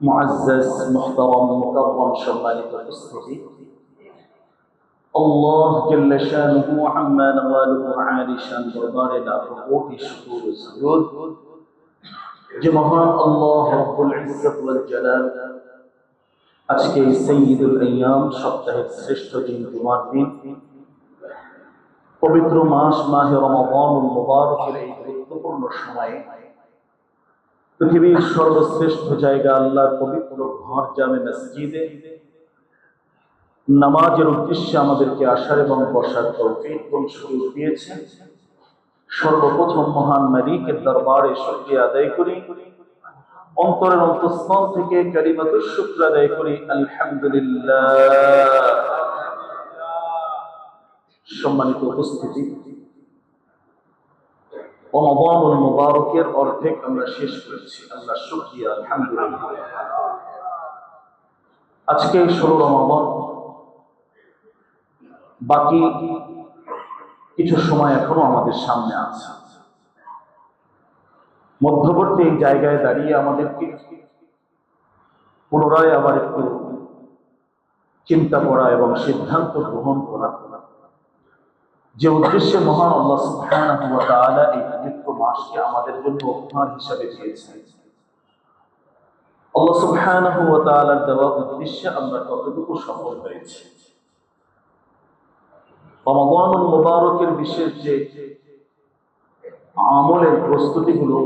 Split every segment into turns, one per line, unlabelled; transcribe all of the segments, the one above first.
মুআজ্জাজ মুহতারাম মুকাররম সম্মানিত উপস্থিতি, আল্লাহ জাল্লা শানুহু আম্মা নাওয়ালুহু আলী শান দরবারে লাখো কোটি শুকর ও সুজুদ যে মহান আল্লাহ রাব্বুল ইজ্জত ওয়াল জালাল আজকে সাইয়্যিদুল আইয়াম সপ্তাহের শ্রেষ্ঠ দিন জুমার দিন পবিত্র মাস মাহে রমাদানুল মুবারকের এই গুরুত্বপূর্ণ সময়ে পৃথিবীর সর্বশ্রেষ্ঠ জায়গা আল্লাহর পবিত্র ঘর জামে মসজিদে নামাজের উদ্দেশ্যে আমাদেরকে আসার এবং বসার তৌফিক এবং সুযোগ দিয়েছেন। সর্বপ্রথম মহান মালিকের দরবারে শুকরিয়া আদায় করি, অন্তরের অন্তঃস্থল থেকে কালিমাতুশ শুকর আদায় করি, আলহামদুলিল্লাহ। সম্মানিত উপস্থিতি, রমাদানুল মুবারকের অর্ধেক আমরা শেষ করেছি, আল্লাহ শুকরিয়া, আলহামদুলিল্লাহ। আজকে 16 রমাদান, বাকি কিছু সময় এখনো আমাদের সামনে আছে। মধ্যবর্তী এই জায়গায় দাঁড়িয়ে আমাদেরকে পুনরায় আবার একটু চিন্তা করা এবং সিদ্ধান্ত গ্রহণ করা, যে উদ্দেশ্যে মহান আল্লাহ সুবহানাহু ওয়া তাআলা এই পবিত্র মাসকে আমাদের জন্য উপহার হিসাবে দিয়েছেন। আল্লাহ সুবহানাহু ওয়া তাআলার দেওয়া উদ্দেশ্যে আমরা কতটুকু সফল হয়েছি। রমাদানুল মুবারকের বিশেষ যে আমলের প্রস্তুতিগুলো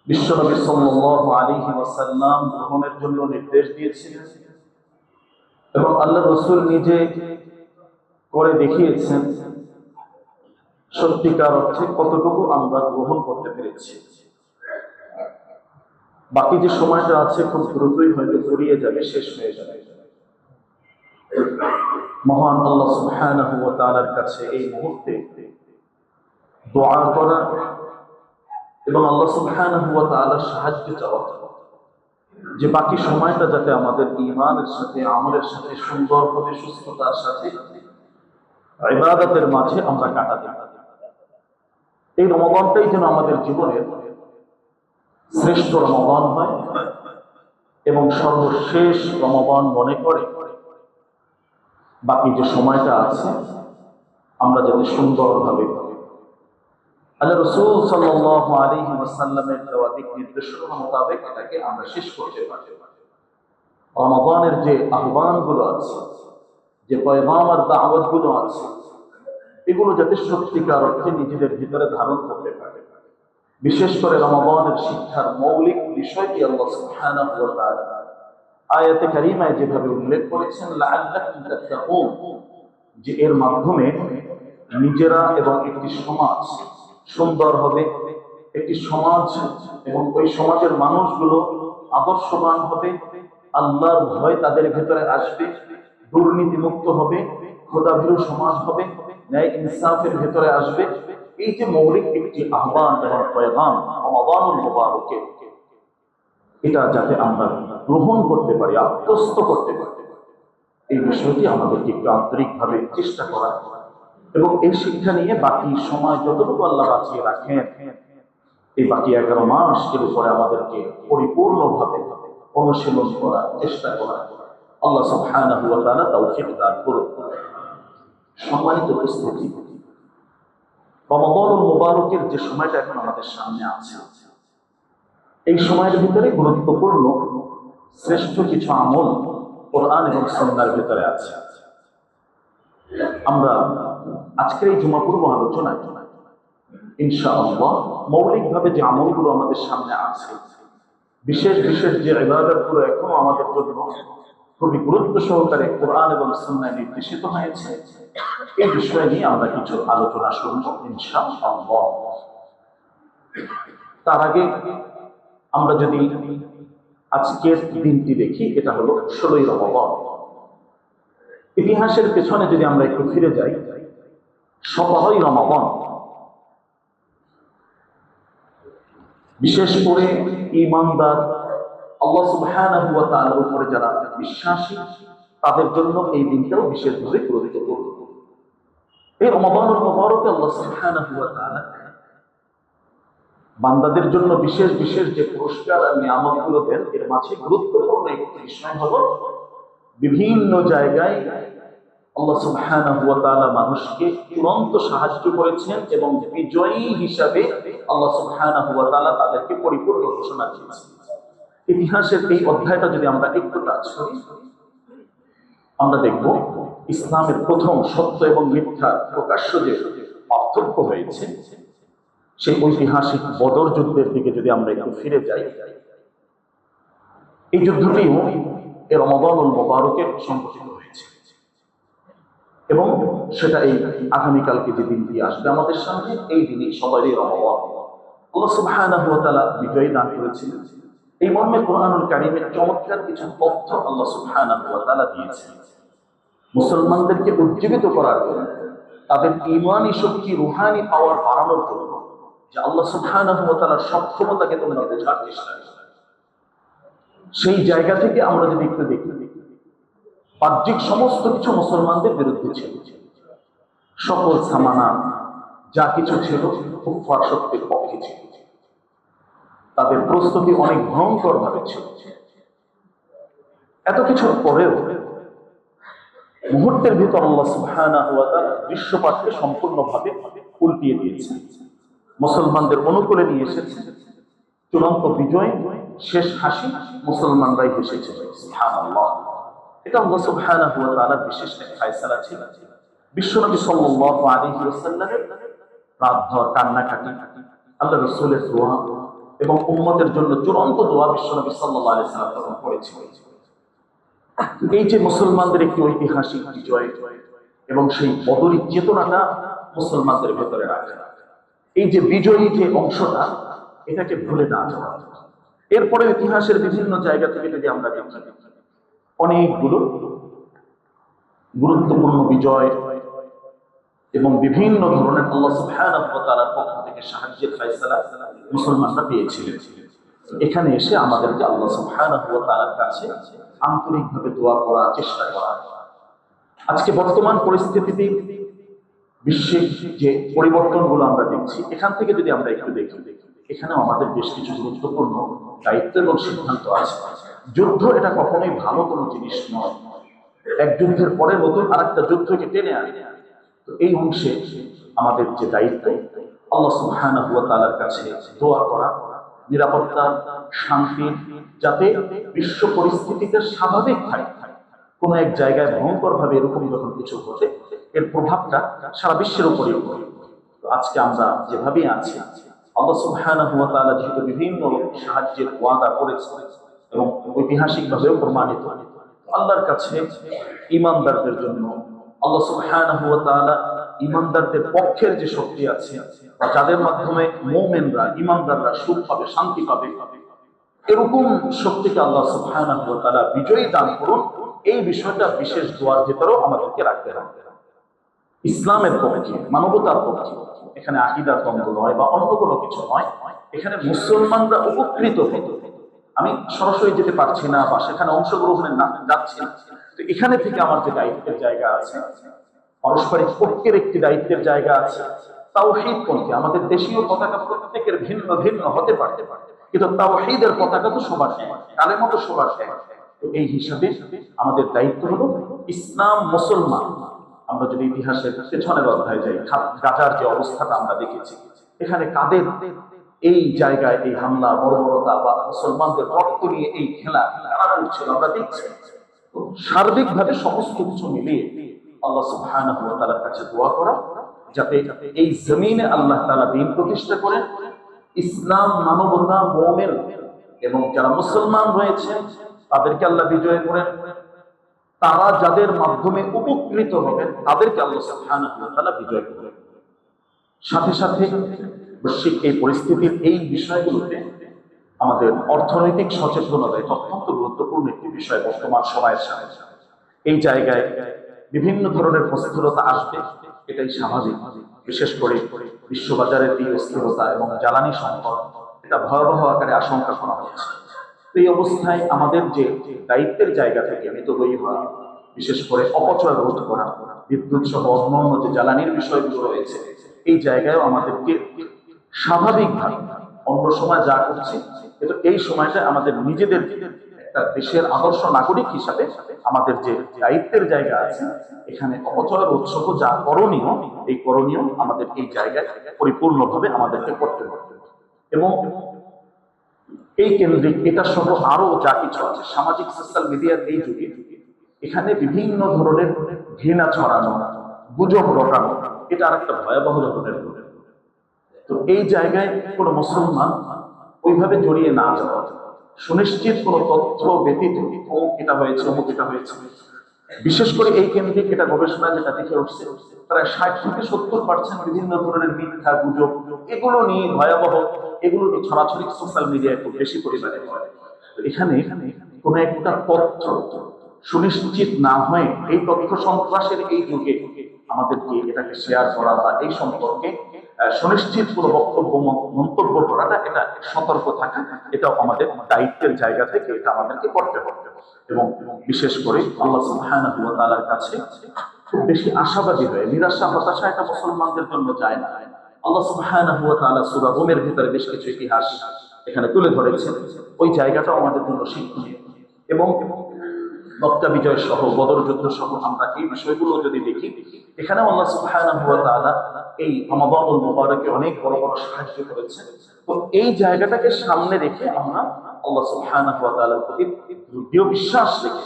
বিশ্বনবী সাল্লাল্লাহু আলাইহি ওয়াসাল্লাম গ্রহণের জন্য নির্দেশ দিয়েছিলেন এবং আল্লাহ রাসূল নিজে করে দেখিয়েছেন, সত্যিকার অর্থে কতটুকু আমরা গ্রহণ করতে পেরেছি। বাকি যে সময়টা আছে খুব দ্রুতই হয়তো ফুরিয়ে যাবে, শেষ হয়ে যাবে। মহান আল্লাহ সুবহানাহু ওয়া তাআলার কাছে এই মুহূর্তে দোয়া করা এবং আল্লাহ সুবহানাহু ওয়া তাআলার সাহায্য চাওয়া, যে বাকি সময়টা যাতে আমাদের ঈমানের সাথে আমলের সাথে সুন্দরভাবে সুস্থতার সাথে ইবাদতের মাঝে আমরা কাটাতে পারি। এই রমাদানটাই যেন আমাদের জীবনের শ্রেষ্ঠ রমাদান হয় এবং সর্বশেষ রমাদান মনে করে বাকি যে সময়টা আছে আমরা যাতে সুন্দরভাবে আল্লাহ রাসূল সাল্লাল্লাহু আলাইহি ওয়াসাল্লামের দেওয়া দিক নির্দেশনা মোতাবেক এটাকে আমরা শেষ করতে পারি। রমাদানের যে আহ্বানগুলো আছে, যে পয়গাম আর দাওয়াতগুলো আছে, এগুলো যাতে সত্যিকার অর্থে নিজেদের ভিতরে ধারণ করতে পারে। বিশেষ করে রমাদানের শিক্ষার মৌলিক বিষয়টি আল্লাহ সুবহানাহু ওয়া তাআলা আয়াতে কারিমায় যেভাবে উল্লেখ করেছেন, লাআল্লাকুম তাত্তাকুন, যে এর মাধ্যমে নিজেরা এবং একটি সমাজ সুন্দর হবে, একটি সমাজ এবং ওই সমাজের মানুষগুলো আদর্শবান হবে, আল্লাহর ভয় তাদের ভেতরে আসবে, দুর্নীতি মুক্ত হবে, খোদাভীরু সমাজ হবে, ন্যায় ইনসাফের ভেতরে আসবে। এই যে মৌলিক একটি আহ্বান এবং পয়গাম রমাদানুল মুবারকে, এটা যাতে আমরা গ্রহণ করতে পারি, আত্মস্থ করতে পারি, এই বিষয়টি আমাদেরকে একটু আন্তরিকভাবে চেষ্টা করা এবং এই শিক্ষা নিয়ে বাকি সময় যতটুকু আল্লাহ বাঁচিয়ে রাখেন, এই বাকি 11 মাস এর উপরে আমাদেরকে পরিপূর্ণভাবে অনুশীলন করার চেষ্টা করা। আল্লাহ সুবহানাহু ওয়া তাআলা তৌফিক দান করুন। সম্মানিত উপস্থিতি, রমাদানুল মুবারকের যে সময়টা এখন আমাদের সামনে আছে, এই সময়ের ভিতরে গুরুত্বপূর্ণ শ্রেষ্ঠ কিছু আমল কোরআন এবং সুন্নাহর ভিতরে আছে। আমরা আজকের এই জুমা পূর্ব আলোচনায় ইনশাআল্লাহ মৌলিকভাবে যে আমলগুলো আমাদের সামনে আছে, বিশেষ বিশেষ যে ইবাদতগুলো এখনো আমাদের জন্য খুবই গুরুত্ব সহকারে কোরআন এবং সুন্নাহয় নির্দেশিত হয়েছে, এই বিষয় নিয়ে আমরা কিছু আলোচনা শুনব ইনশাআল্লাহ। তার আগে আমরা যদি আজকের দিনটি দেখি, এটা হলো 16ই রমাদান। ইতিহাসের পেছনে যদি আমরা একটু ফিরে যাই, 17ই রমাদান বিশেষ করে ঈমানদার, আল্লাহ সুবহানাহু ওয়া তাআলার উপরে যারা বিশ্বাসী, তাদের জন্য এই দিনটাও বিশেষভাবে গুরুত্বপূর্ণ। এই রমাদানুল মুবারকে আল্লাহ সুবহানাহু ওয়া তাআলা বান্দাদের জন্য বিশেষ বিশেষ যে পুরস্কার আর নিয়ামতগুলো দেন, এর মাঝে গুরুত্বপূর্ণ একটি বিষয় হলো বিভিন্ন জায়গায় আল্লাহ সুবহানাহু ওয়া তাআলা মানুষকে চূড়ান্ত সাহায্য করেছেন এবং বিজয়ী হিসাবে আল্লাহ সুবহানাহু ওয়া তাআলা তাদেরকে পরিপূর্ণ ঘোষণা দিয়েছেন। ইতিহাসের এই অধ্যায়টা যদি আমরা একটু টাচ করি, আমরা দেখব ইসলামের প্রথম সত্য এবং মিথ্যা প্রকাশ্য যে পার্থক্য হয়েছে, সেই ঐতিহাসিক বদর যুদ্ধের দিকে যদি আমরা একটু ফিরে যাই, এই যুদ্ধটিও এর রমাদানুল মুবারকে সংঘটিত হয়েছে এবং সেটা এই আগামীকালকে যে দিনটি আসবে আমাদের সামনে, এই দিনই সবারই রমাদান। আল্লাহ সুবহানাহু ওয়া তাআলা বিজয় দান করেছিলেন। এই মর্মে কুরআনুল কারীমের চমৎকার কিছু তথ্য আল্লাহ সুবহানাহু ওয়া তাআলা দিয়েছেন মুসলমানদেরকে উজ্জীবিত করার জন্য, তাদের ঈমানি শক্তি, রূহানি পাওয়ার বাড়ানোর জন্য, যে আল্লাহ সুবহানাহু ওয়া তাআলার সক্ষমতাকে তোমরা বোঝার চেষ্টা করো। সেই জায়গা থেকে আমরা যদি একটু দেখি, বাহ্যিক সমস্ত কিছু মুসলমানদের বিরুদ্ধে ছিল, সকল সামানা যা কিছু ছিল কুফফার শক্তির পক্ষে ছিল, তাদের প্রস্তুতি অনেক ভয়ঙ্কর ভাবে ছিল। এত কিছুর পরেও মুহূর্তের ভিতর আল্লাহ সুবহানাহু ওয়া তাআলা দৃশ্যপটকে সম্পূর্ণভাবে উল্টিয়ে দিয়েছেন, মুসলমানদের অনুকূলে নিয়ে এসেছে চূড়ান্ত বিজয়, শেষ হাসি মুসলমানরাই হেসেছে। সুবহানাল্লাহ, এটা আল্লাহ সুবহানাহু ওয়া তাআলার বিশেষ এক ফয়সালা ছিল। বিশ্বনবী সাল্লাল্লাহু আলাইহি ওয়াসাল্লামের রাতভর কান্নাকাটি, আল্লাহ রাসূলের দোয়া এবং উম্মতের জন্য চূড়ান্ত দোয়া বিশ্বনবী সাল্লাল্লাহু আলাইহি ওয়াসাল্লাম করেছিলেন। এই যে মুসলমানদের একটি ঐতিহাসিক বিজয় এবং সেই বদরের চেতনাটা মুসলমানদের ভেতরে রাখে, এই যে বিজয়ী যে অংশটা, এটাকে ভুলে না যাওয়া। এরপরে ইতিহাসের বিভিন্ন জায়গা থেকে যদি আমরা দেখি, অনেকগুলো গুরুত্বপূর্ণ বিজয় এবং বিভিন্ন ধরনের আল্লাহ সুবহানাহু ওয়া তাআলার পক্ষ থেকে সাহায্যের ফয়সালা মুসলমানরা পেয়েছিলেন। এখানে এসে আমাদেরকে আল্লাহ সুবহানাহু ওয়া তাআলার কাছে আন্তরিকভাবে দোয়া করার চেষ্টা করা। আজকে বর্তমান পরিস্থিতিতে বিশ্বের যে পরিবর্তনগুলো আমরা দেখছি, এখান থেকে যদি আমরা একটু দেখি, এখানেও আমাদের বেশ কিছু গুরুত্বপূর্ণ দায়িত্ব এবং সিদ্ধান্ত আছে। যুদ্ধ এটা কখনোই ভালো কোনো জিনিস নয়, এক যুদ্ধের পরে নতুন আরেকটা যুদ্ধকে টেনে আনে। তো এই অংশে আমাদের যে দায়িত্ব, আল্লাহ সুবহানাহু ওয়া তাআলার কাছে দোয়া করা, নিরাপত্তা, শান্তি, যাতে বিশ্ব পরিস্থিতিতে স্বাভাবিক থাকে। কোন এক জায়গায় ভয়ঙ্কর ভাবে এরকম যখন কিছু ঘটে, এর প্রভাবটা সারা বিশ্বের উপরেও পড়ে। তো আজকে আমরা যেভাবে আছি, আল্লাহ সুবহানাহু ওয়া তাআলা যেহেতু বিভিন্ন সাহায্যের ওয়াদা করেছেন এবং ঐতিহাসিকভাবেও প্রমাণিত, আল্লাহর কাছে ঈমানদারদের জন্য আল্লাহ সুবহানাহু ওয়া তাআলা ঈমানদারদের পক্ষের যে শক্তি আছে, বা যাদের মাধ্যমে মুমিনরা, ঈমানদাররা সুখ পাবে, শান্তি পাবে, এরকম শক্তিকে আল্লাহ সুবহানাহু ওয়া তাআলা বিজয়ী দান করুন, এই বিষয়টা বিশেষ দোয়ার ভিতরেও আমাদেরকে রাখতে হবে। ইসলামের পক্ষে, মানবতার পক্ষে, এখানে আকীদার দ্বন্দ্ব নয় বা অন্য কোনো কিছু নয়, এখানে মুসলমানরা উপকৃত হতো। আমি সরাসরি যেতে পারছি না বা সেখানে অংশগ্রহণে যাচ্ছি না, তো এখানে থেকে আমার যে দায়িত্বের জায়গা আছে, পারস্পরিক ঐক্যের একটি দায়িত্বের জায়গা আছে। তাওহীদ পন্থী, আমাদের দেশীয় পতাকা প্রত্যেকের ভিন্ন ভিন্ন হতে পারে, কিন্তু তাওহীদের পতাকা তো সবার এক, কালেমা তো সবার এক। তো এই হিসাবে আমাদের দায়িত্ব হলো ইসলাম, মুসলমান। আমরা যদি ইতিহাসের পেছনের অধ্যায় যাই, গাজার যে অবস্থাটা আমরা দেখেছি, এখানে কাদের এই জায়গায় এই হামলা, বর্বরতা বা মুসলমানদের রক্ত নিয়ে এই খেলা কারা করছিল আমরা দেখছি। সার্বিকভাবে সমস্ত কিছু মিলিয়ে আল্লাহ সুবহানাহু ওয়া তাআলার কাছে দোয়া করা, যাতে এই জমিনে আল্লাহ তাআলা দ্বীন প্রতিষ্ঠা করেন, ইসলাম, মানবতা, মুমিন এবং যারা মুসলমান রয়েছেন তাদেরকে আল্লাহ বিজয় করেন। তারা যাদের মাধ্যমে উপকৃত হবেন তাদেরকে আল্লাহ সুবহানাহু ওয়া তাআলা বিজয় করেন। সাথে সাথে বৈশ্বিক এই পরিস্থিতির এই বিষয়গুলোতে আমাদের অর্থনৈতিক সচেতনতা অত্যন্ত গুরুত্বপূর্ণ একটি বিষয় বর্তমান সময়ের সাথে। এই জায়গায় বিভিন্ন ধরনের প্রতিকূলতা আসবে, এটাই স্বাভাবিক। বিশেষ করে বিশ্ববাজারের এই অস্থিরতা এবং জ্বালানি সংকট, এটা ভয়াবহ আকারে আশঙ্কা করা হচ্ছে। এই অবস্থায় আমাদের যে দায়িত্বের জায়গা থেকে মিতব্যয়ী হওয়া, বিশেষ করে অপচয় রোধ করা, বিদ্যুৎ সহ অন্যান্য যে জ্বালানির বিষয়গুলো রয়েছে, এই জায়গায় আমাদেরকে স্বাভাবিকভাবে অন্য সময় যা করছি, কিন্তু এই সময়টা আমাদের নিজেদের একটা দেশের আদর্শ নাগরিক হিসাবে আমাদের যে দায়িত্বের জায়গা আছে, এখানে অপচয়ের উৎসব যা করণীয়, এই করণীয় আমাদের এই জায়গায় পরিপূর্ণভাবে আমাদেরকে করতে হবে। এবং এই কেন্দ্রিক এটা সহ আরো যা কিছু আছে সামাজিক সোশ্যাল মিডিয়ার এই যুগে, এখানে বিভিন্ন ধরনের ঘৃণা ছড়ানো, গুজব রটানো, এটা আর একটা ভয়াবহ ধরনের। তো এই জায়গায় কোনো মুসলমান ওইভাবে জড়িয়ে না যাওয়া, সুনিশ্চিত কোনো তথ্য ব্যতীত অমুক এটা হয়েছে অমুক এটা হয়েছে। বিশেষ করে এই কেন্দ্রিক এটা গবেষণা যেটা দেখে উঠছে, প্রায় 60-70% বিভিন্ন ধরনের মিথ্যা গুজব, এগুলো নিয়ে ভয়াবহ, এগুলো নিয়ে ছড়াছড়ি সোশ্যাল মিডিয়ায় খুব বেশি পরিমাণে হয়। এখানে কোনো একটা তথ্য সুনিশ্চিত না হয়, এই তথ্য সন্ত্রাসের এই যুগে আমাদেরকে এটাকে শেয়ার করা বা এই সম্পর্কে সুনিশ্চিত কোনো বক্তব্য মন্তব্য করাটা, এটা সতর্ক থাকা, এটাও আমাদের দায়িত্বের জায়গা থেকে এটা আমাদেরকে করতে হবে। এবং বিশেষ করে আল্লাহ সুবহানাহু ওয়া তাআলার কাছে খুব বেশি আশাবাদী হয়ে নিরাশা হতাশা এটা মুসলমানদের জন্য যায় না। আল্লাহ সুবহানাহু ওয়া তাআলা সূরা রুমের ভিতরে বেশ কিছু ইতিহাস এখানে তুলে ধরেছেন, ওই জায়গাটাও আমাদের জন্য শিক্ষণীয়। এবং মক্কা বিজয় সহ বদর যুদ্ধ সহ আমরা এই বিষয়গুলো যদি দেখি, এখানে আল্লাহ সুবহানাহু ওয়া তাআলা এই রমাদানুল মুবারকে অনেক বড় বড় সাহায্য করেছেন। তো এই জায়গাটাকে সামনে রেখে আমরা আল্লাহ সুবহানাহু ওয়া তাআলার প্রতি দৃঢ় বিশ্বাস রেখে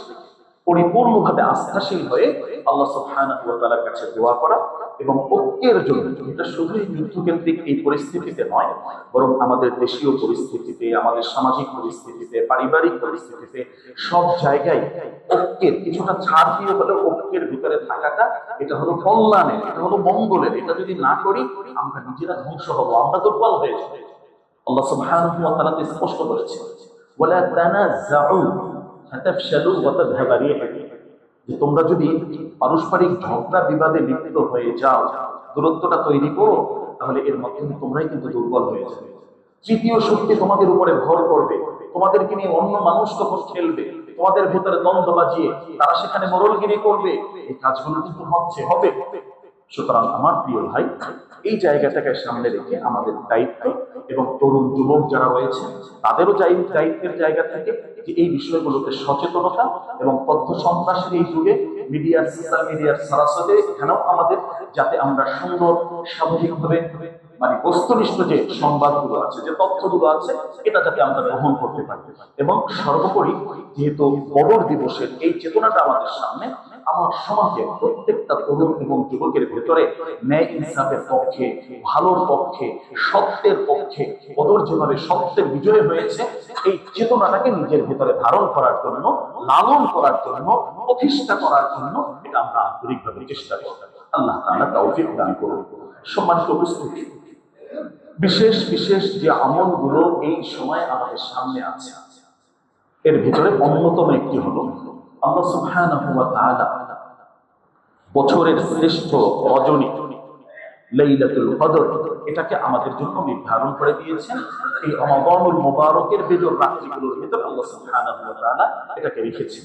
পরিপূর্ণভাবে আস্থাশীল হয়ে আল্লাহ সুবহানাহু ওয়া তাআলার কাছে দোয়া করা এবং ঐক্যের জন্য, এটা শুধুই যুদ্ধকেন্দ্রিক এই পরিস্থিতিতে নয়, বরং আমাদের দেশীয় পরিস্থিতিতে, আমাদের সামাজিক পরিস্থিতিতে, পারিবারিক পরিস্থিতিতে, সব জায়গায় ঐক্যের কিছুটা ছাড় দিয়ে হলেও ঐক্যের ভিতরে থাকাটা, এটা হলো কল্যাণের, এটা হলো মঙ্গলের। এটা যদি না করি আমরা নিজেরা ধ্বংস হব, আমরা দুর্বল হয়ে যাব। আল্লাহ সুবহানাহু ওয়া তাআলা স্পষ্ট করেছেন, ওয়ালা তানাযাউ ফাতাফশালু ওয়া তাযহাবা রিহুকুম, যে তোমরা যদি পারস্পরিক ঝগড়া বিবাদে লিপ্ত হয়ে যাও, দূরত্বটা তৈরি করো, তাহলে এর মাধ্যমে তোমরাই কিন্তু দুর্বল হয়ে যাবে। তৃতীয় শক্তি তোমাদের উপরে ভর করবে, তোমাদেরকে নিয়ে অন্য মানুষ তখন খেলবে, তোমাদের ভেতরে দ্বন্দ্ব বাজিয়ে তারা সেখানে মোড়লগিরি করবে। এই কাজগুলো কিন্তু হবে। সুতরাং আমার প্রিয় ভাই, এই জায়গাটাকে সামনে রেখে আমাদের দায়িত্ব, এবং তরুণ যুবক যারা রয়েছে তাদেরও দায়িত্বের জায়গা থেকে যে এই বিষয়গুলোতে সচেতনতা, এবং তথ্য সন্ত্রাসের এই যুগে মিডিয়ার সোশ্যাল মিডিয়ার সরাসরি এখানেও আমাদের, যাতে আমরা সুন্দর স্বাভাবিকভাবে মানে বস্তুনিষ্ঠ যে সংবাদগুলো আছে, যে তথ্যগুলো আছে, এটা যাতে আমরা গ্রহণ করতে পারি। এবং সর্বোপরি যেহেতু বদর দিবসের এই চেতনাটা আমাদের সামনে, আমার সমাজে প্রত্যেকটা তরুণ এবং যুবকের ভেতরে ন্যায় ইনসাফের পক্ষে, ভালোর পক্ষে, সত্যের পক্ষে, বদর যেভাবে সত্যের বিজয় হয়েছে, এই চেতনাটাকে নিজের ভেতরে ধারণ করার জন্য, লালন করার জন্য, প্রতিষ্ঠা করার জন্য এটা আমরা আন্তরিকভাবে চেষ্টা করব। আল্লাহ তাআলা তৌফিক দান করুন। সম্মানিত উপস্থিতি, বিশেষ বিশেষ যে আমলগুলো এই সময় আমাদের সামনে আছে, এর ভিতরে অন্যতম একটি হলো আল্লাহ সুবহানাহু ওয়া তাআলা বছরের শ্রেষ্ঠ রজনী লাইলাতুল কদর, এটাকে আমাদের জন্য নির্ধারণ করে দিয়েছেন। এই রমাদানুল মুবারকের বেজর রাত্রিগুলোর ভিতরে আল্লাহ সুবহানাহু ওয়া তাআলা এটাকে রেখেছেন।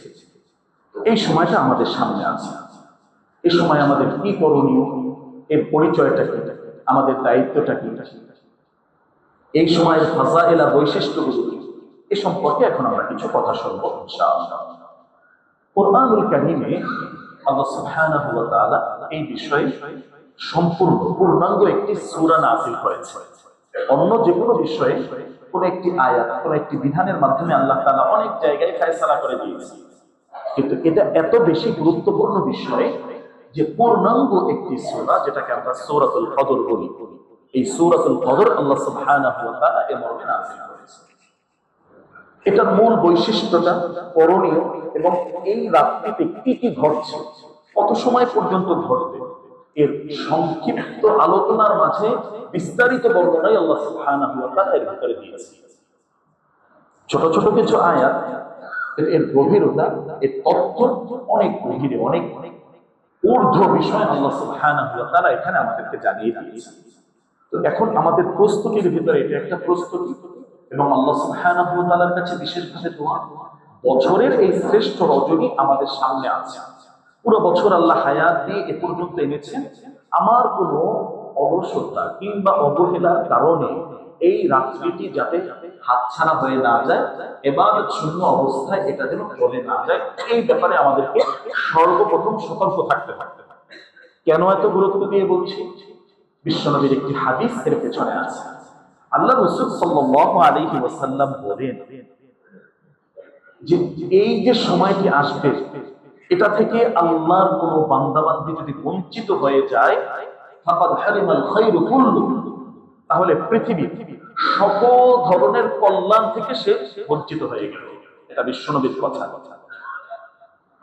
এই সময়টা আমাদের সামনে আছে। এই সময় আমাদের কি করণীয়, এর পরিচয়টা কি, আমাদের দায়িত্বটা কি, এই সময়ের ফাজাইল আর বৈশিষ্ট্যগুলো কি, এ সম্পর্কে এখন আমরা কিছু কথা শুনবো ইনশাআল্লাহ। কুরআনুল কারীমে আল্লাহ সুবহানাহু ওয়া তাআলা এই বিষয়ে সম্পূর্ণ পূর্ণাঙ্গ একটি সূরা নাযিল করেছেন। অন্য যে কোনো বিষয়ে কোন একটি আয়াত, কোন একটি বিধানের মাধ্যমে আল্লাহ তাআলা অনেক জায়গায় ফয়সালা করে দিয়েছেন, কিন্তু এটা এত বেশি গুরুত্বপূর্ণ বিষয় যে পূর্ণাঙ্গ একটি সূরা, যেটাকে আমরা সূরাতুল কদর বলি, এই সূরাতুল কদর আল্লাহ সুবহানাহু ওয়া তাআলা এর মর্মে নাযিল করেছেন। এটার মূল বৈশিষ্ট্যটা, করণীয়, এবং এই রাত্রিতে কি কি ঘটছে, কত সময় পর্যন্ত ঘটবে, এর সংক্ষিপ্ত আলোচনার মাঝে বিস্তারিত বর্ণনাই আল্লাহ সুবহানাহু ওয়া তাআলা এর ভিতরে দিয়েছেন। ছোট ছোট কিছু আয়াত, এর গভীরতা, এর তথ্য অনেক গভীরে, অনেক ঊর্ধ্ব বিষয় আল্লাহ সুবহানাহু ওয়া তাআলা এখানে আমাদেরকে জানিয়ে দিয়েছেন। তো এখন আমাদের প্রস্তুতির ভিতরে এটা একটা প্রস্তুতি, এবং আল্লাহ সুবহানাহু ওয়া তাআলার কাছে বিশেষভাবে দোয়া, বছরের এই শ্রেষ্ঠ রজনী আমাদের সামনে আছে। পুরো বছর আল্লাহ হায়াত দিয়ে এ পর্যন্ত এনেছেন, আমার কোনো অলসতা কিংবা অবহেলার কারণে এই রাত্রিটি যাতে হাতছাড়া হয়ে না যায়, ইবাদত শূন্য অবস্থায় এটা যেন চলে না যায়, এই ব্যাপারে আমাদেরকে সর্বপ্রথম সতর্ক থাকতে হবে। কেন এত গুরুত্ব দিয়ে বলছি? বিশ্বনবীর একটি হাদিস এর পেছনে আছে। আল্লাহ রাসূল সাল্লাল্লাহু আলাইহি ওয়াসাল্লাম বলেন যে এই যে সময়টি আসবে, এটা থেকে আল্লাহর কোন বান্দাবান্দি যদি বঞ্চিত হয়ে যায়, ফাকাদ হারিমাল খায়রু কুল্লু, তাহলে পৃথিবীর সকল ধরনের কল্যাণ থেকে সে বঞ্চিত হয়ে গেল। এটা বিশ্বনবীর কথা।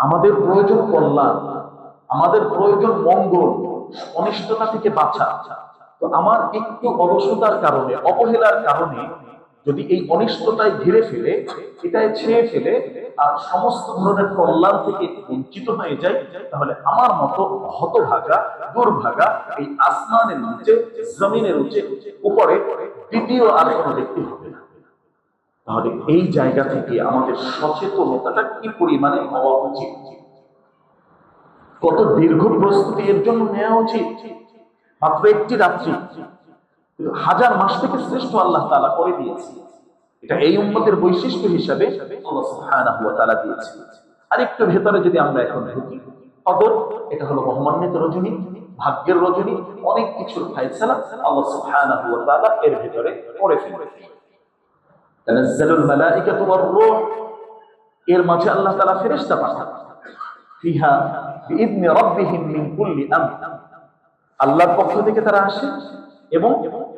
আমাদের প্রয়োজন কল্যাণ, আমাদের প্রয়োজন মঙ্গল, অনিষ্টতা থেকে বাঁচা। তো আমার একটু অলসতার কারণে, অবহেলার কারণে যদি এই অনিষ্টতায় ঘিরে ফেলে, এটাই ছেয়ে ফেলে আর সমস্ত ধরনের কল্যাণ থেকে বঞ্চিত হয়ে যায়, তাহলে আমার মতো হতভাগা, দুর্ভাগা এই আসমানের নিচে, জমিনের উপরে দ্বিতীয় আর কোনো ব্যক্তি হবে না। তাহলে এই জায়গা থেকে আমাদের সচেতনতাটা কি পরিমাণে হওয়া উচিত, কত দীর্ঘ প্রস্তুতি এর জন্য নেওয়া উচিত। মাত্র একটি রাত্রি হাজার মাস থেকে শ্রেষ্ঠ আল্লাহ তাআলা করে দিয়েছে। এটা এই উম্মতের বৈশিষ্ট্য হিসাবে আল্লাহ সুবহানাহু ওয়া তাআলা দিয়েছে। আরেকটু ভেতরে যদি আমরা এখন ঢুকি, কদর, এটা হলো মহামান্বিত রজনী, ভাগ্যের রজনী, অনেক কিছুর ফায়সালা আল্লাহ সুবহানাহু ওয়া তাআলা এর ভেতরে করে ফেলেছেন। তানাজ্জালুল মালাইকাতু ওয়ার রূহ, এর মাঝে আল্লাহ তাআলা ফেরেশতা পাঠান। ফিহা বিইذن রাব্বিহিম মিন কুল্লি আমর, আল্লাহর পক্ষ থেকে তারা আসে এবং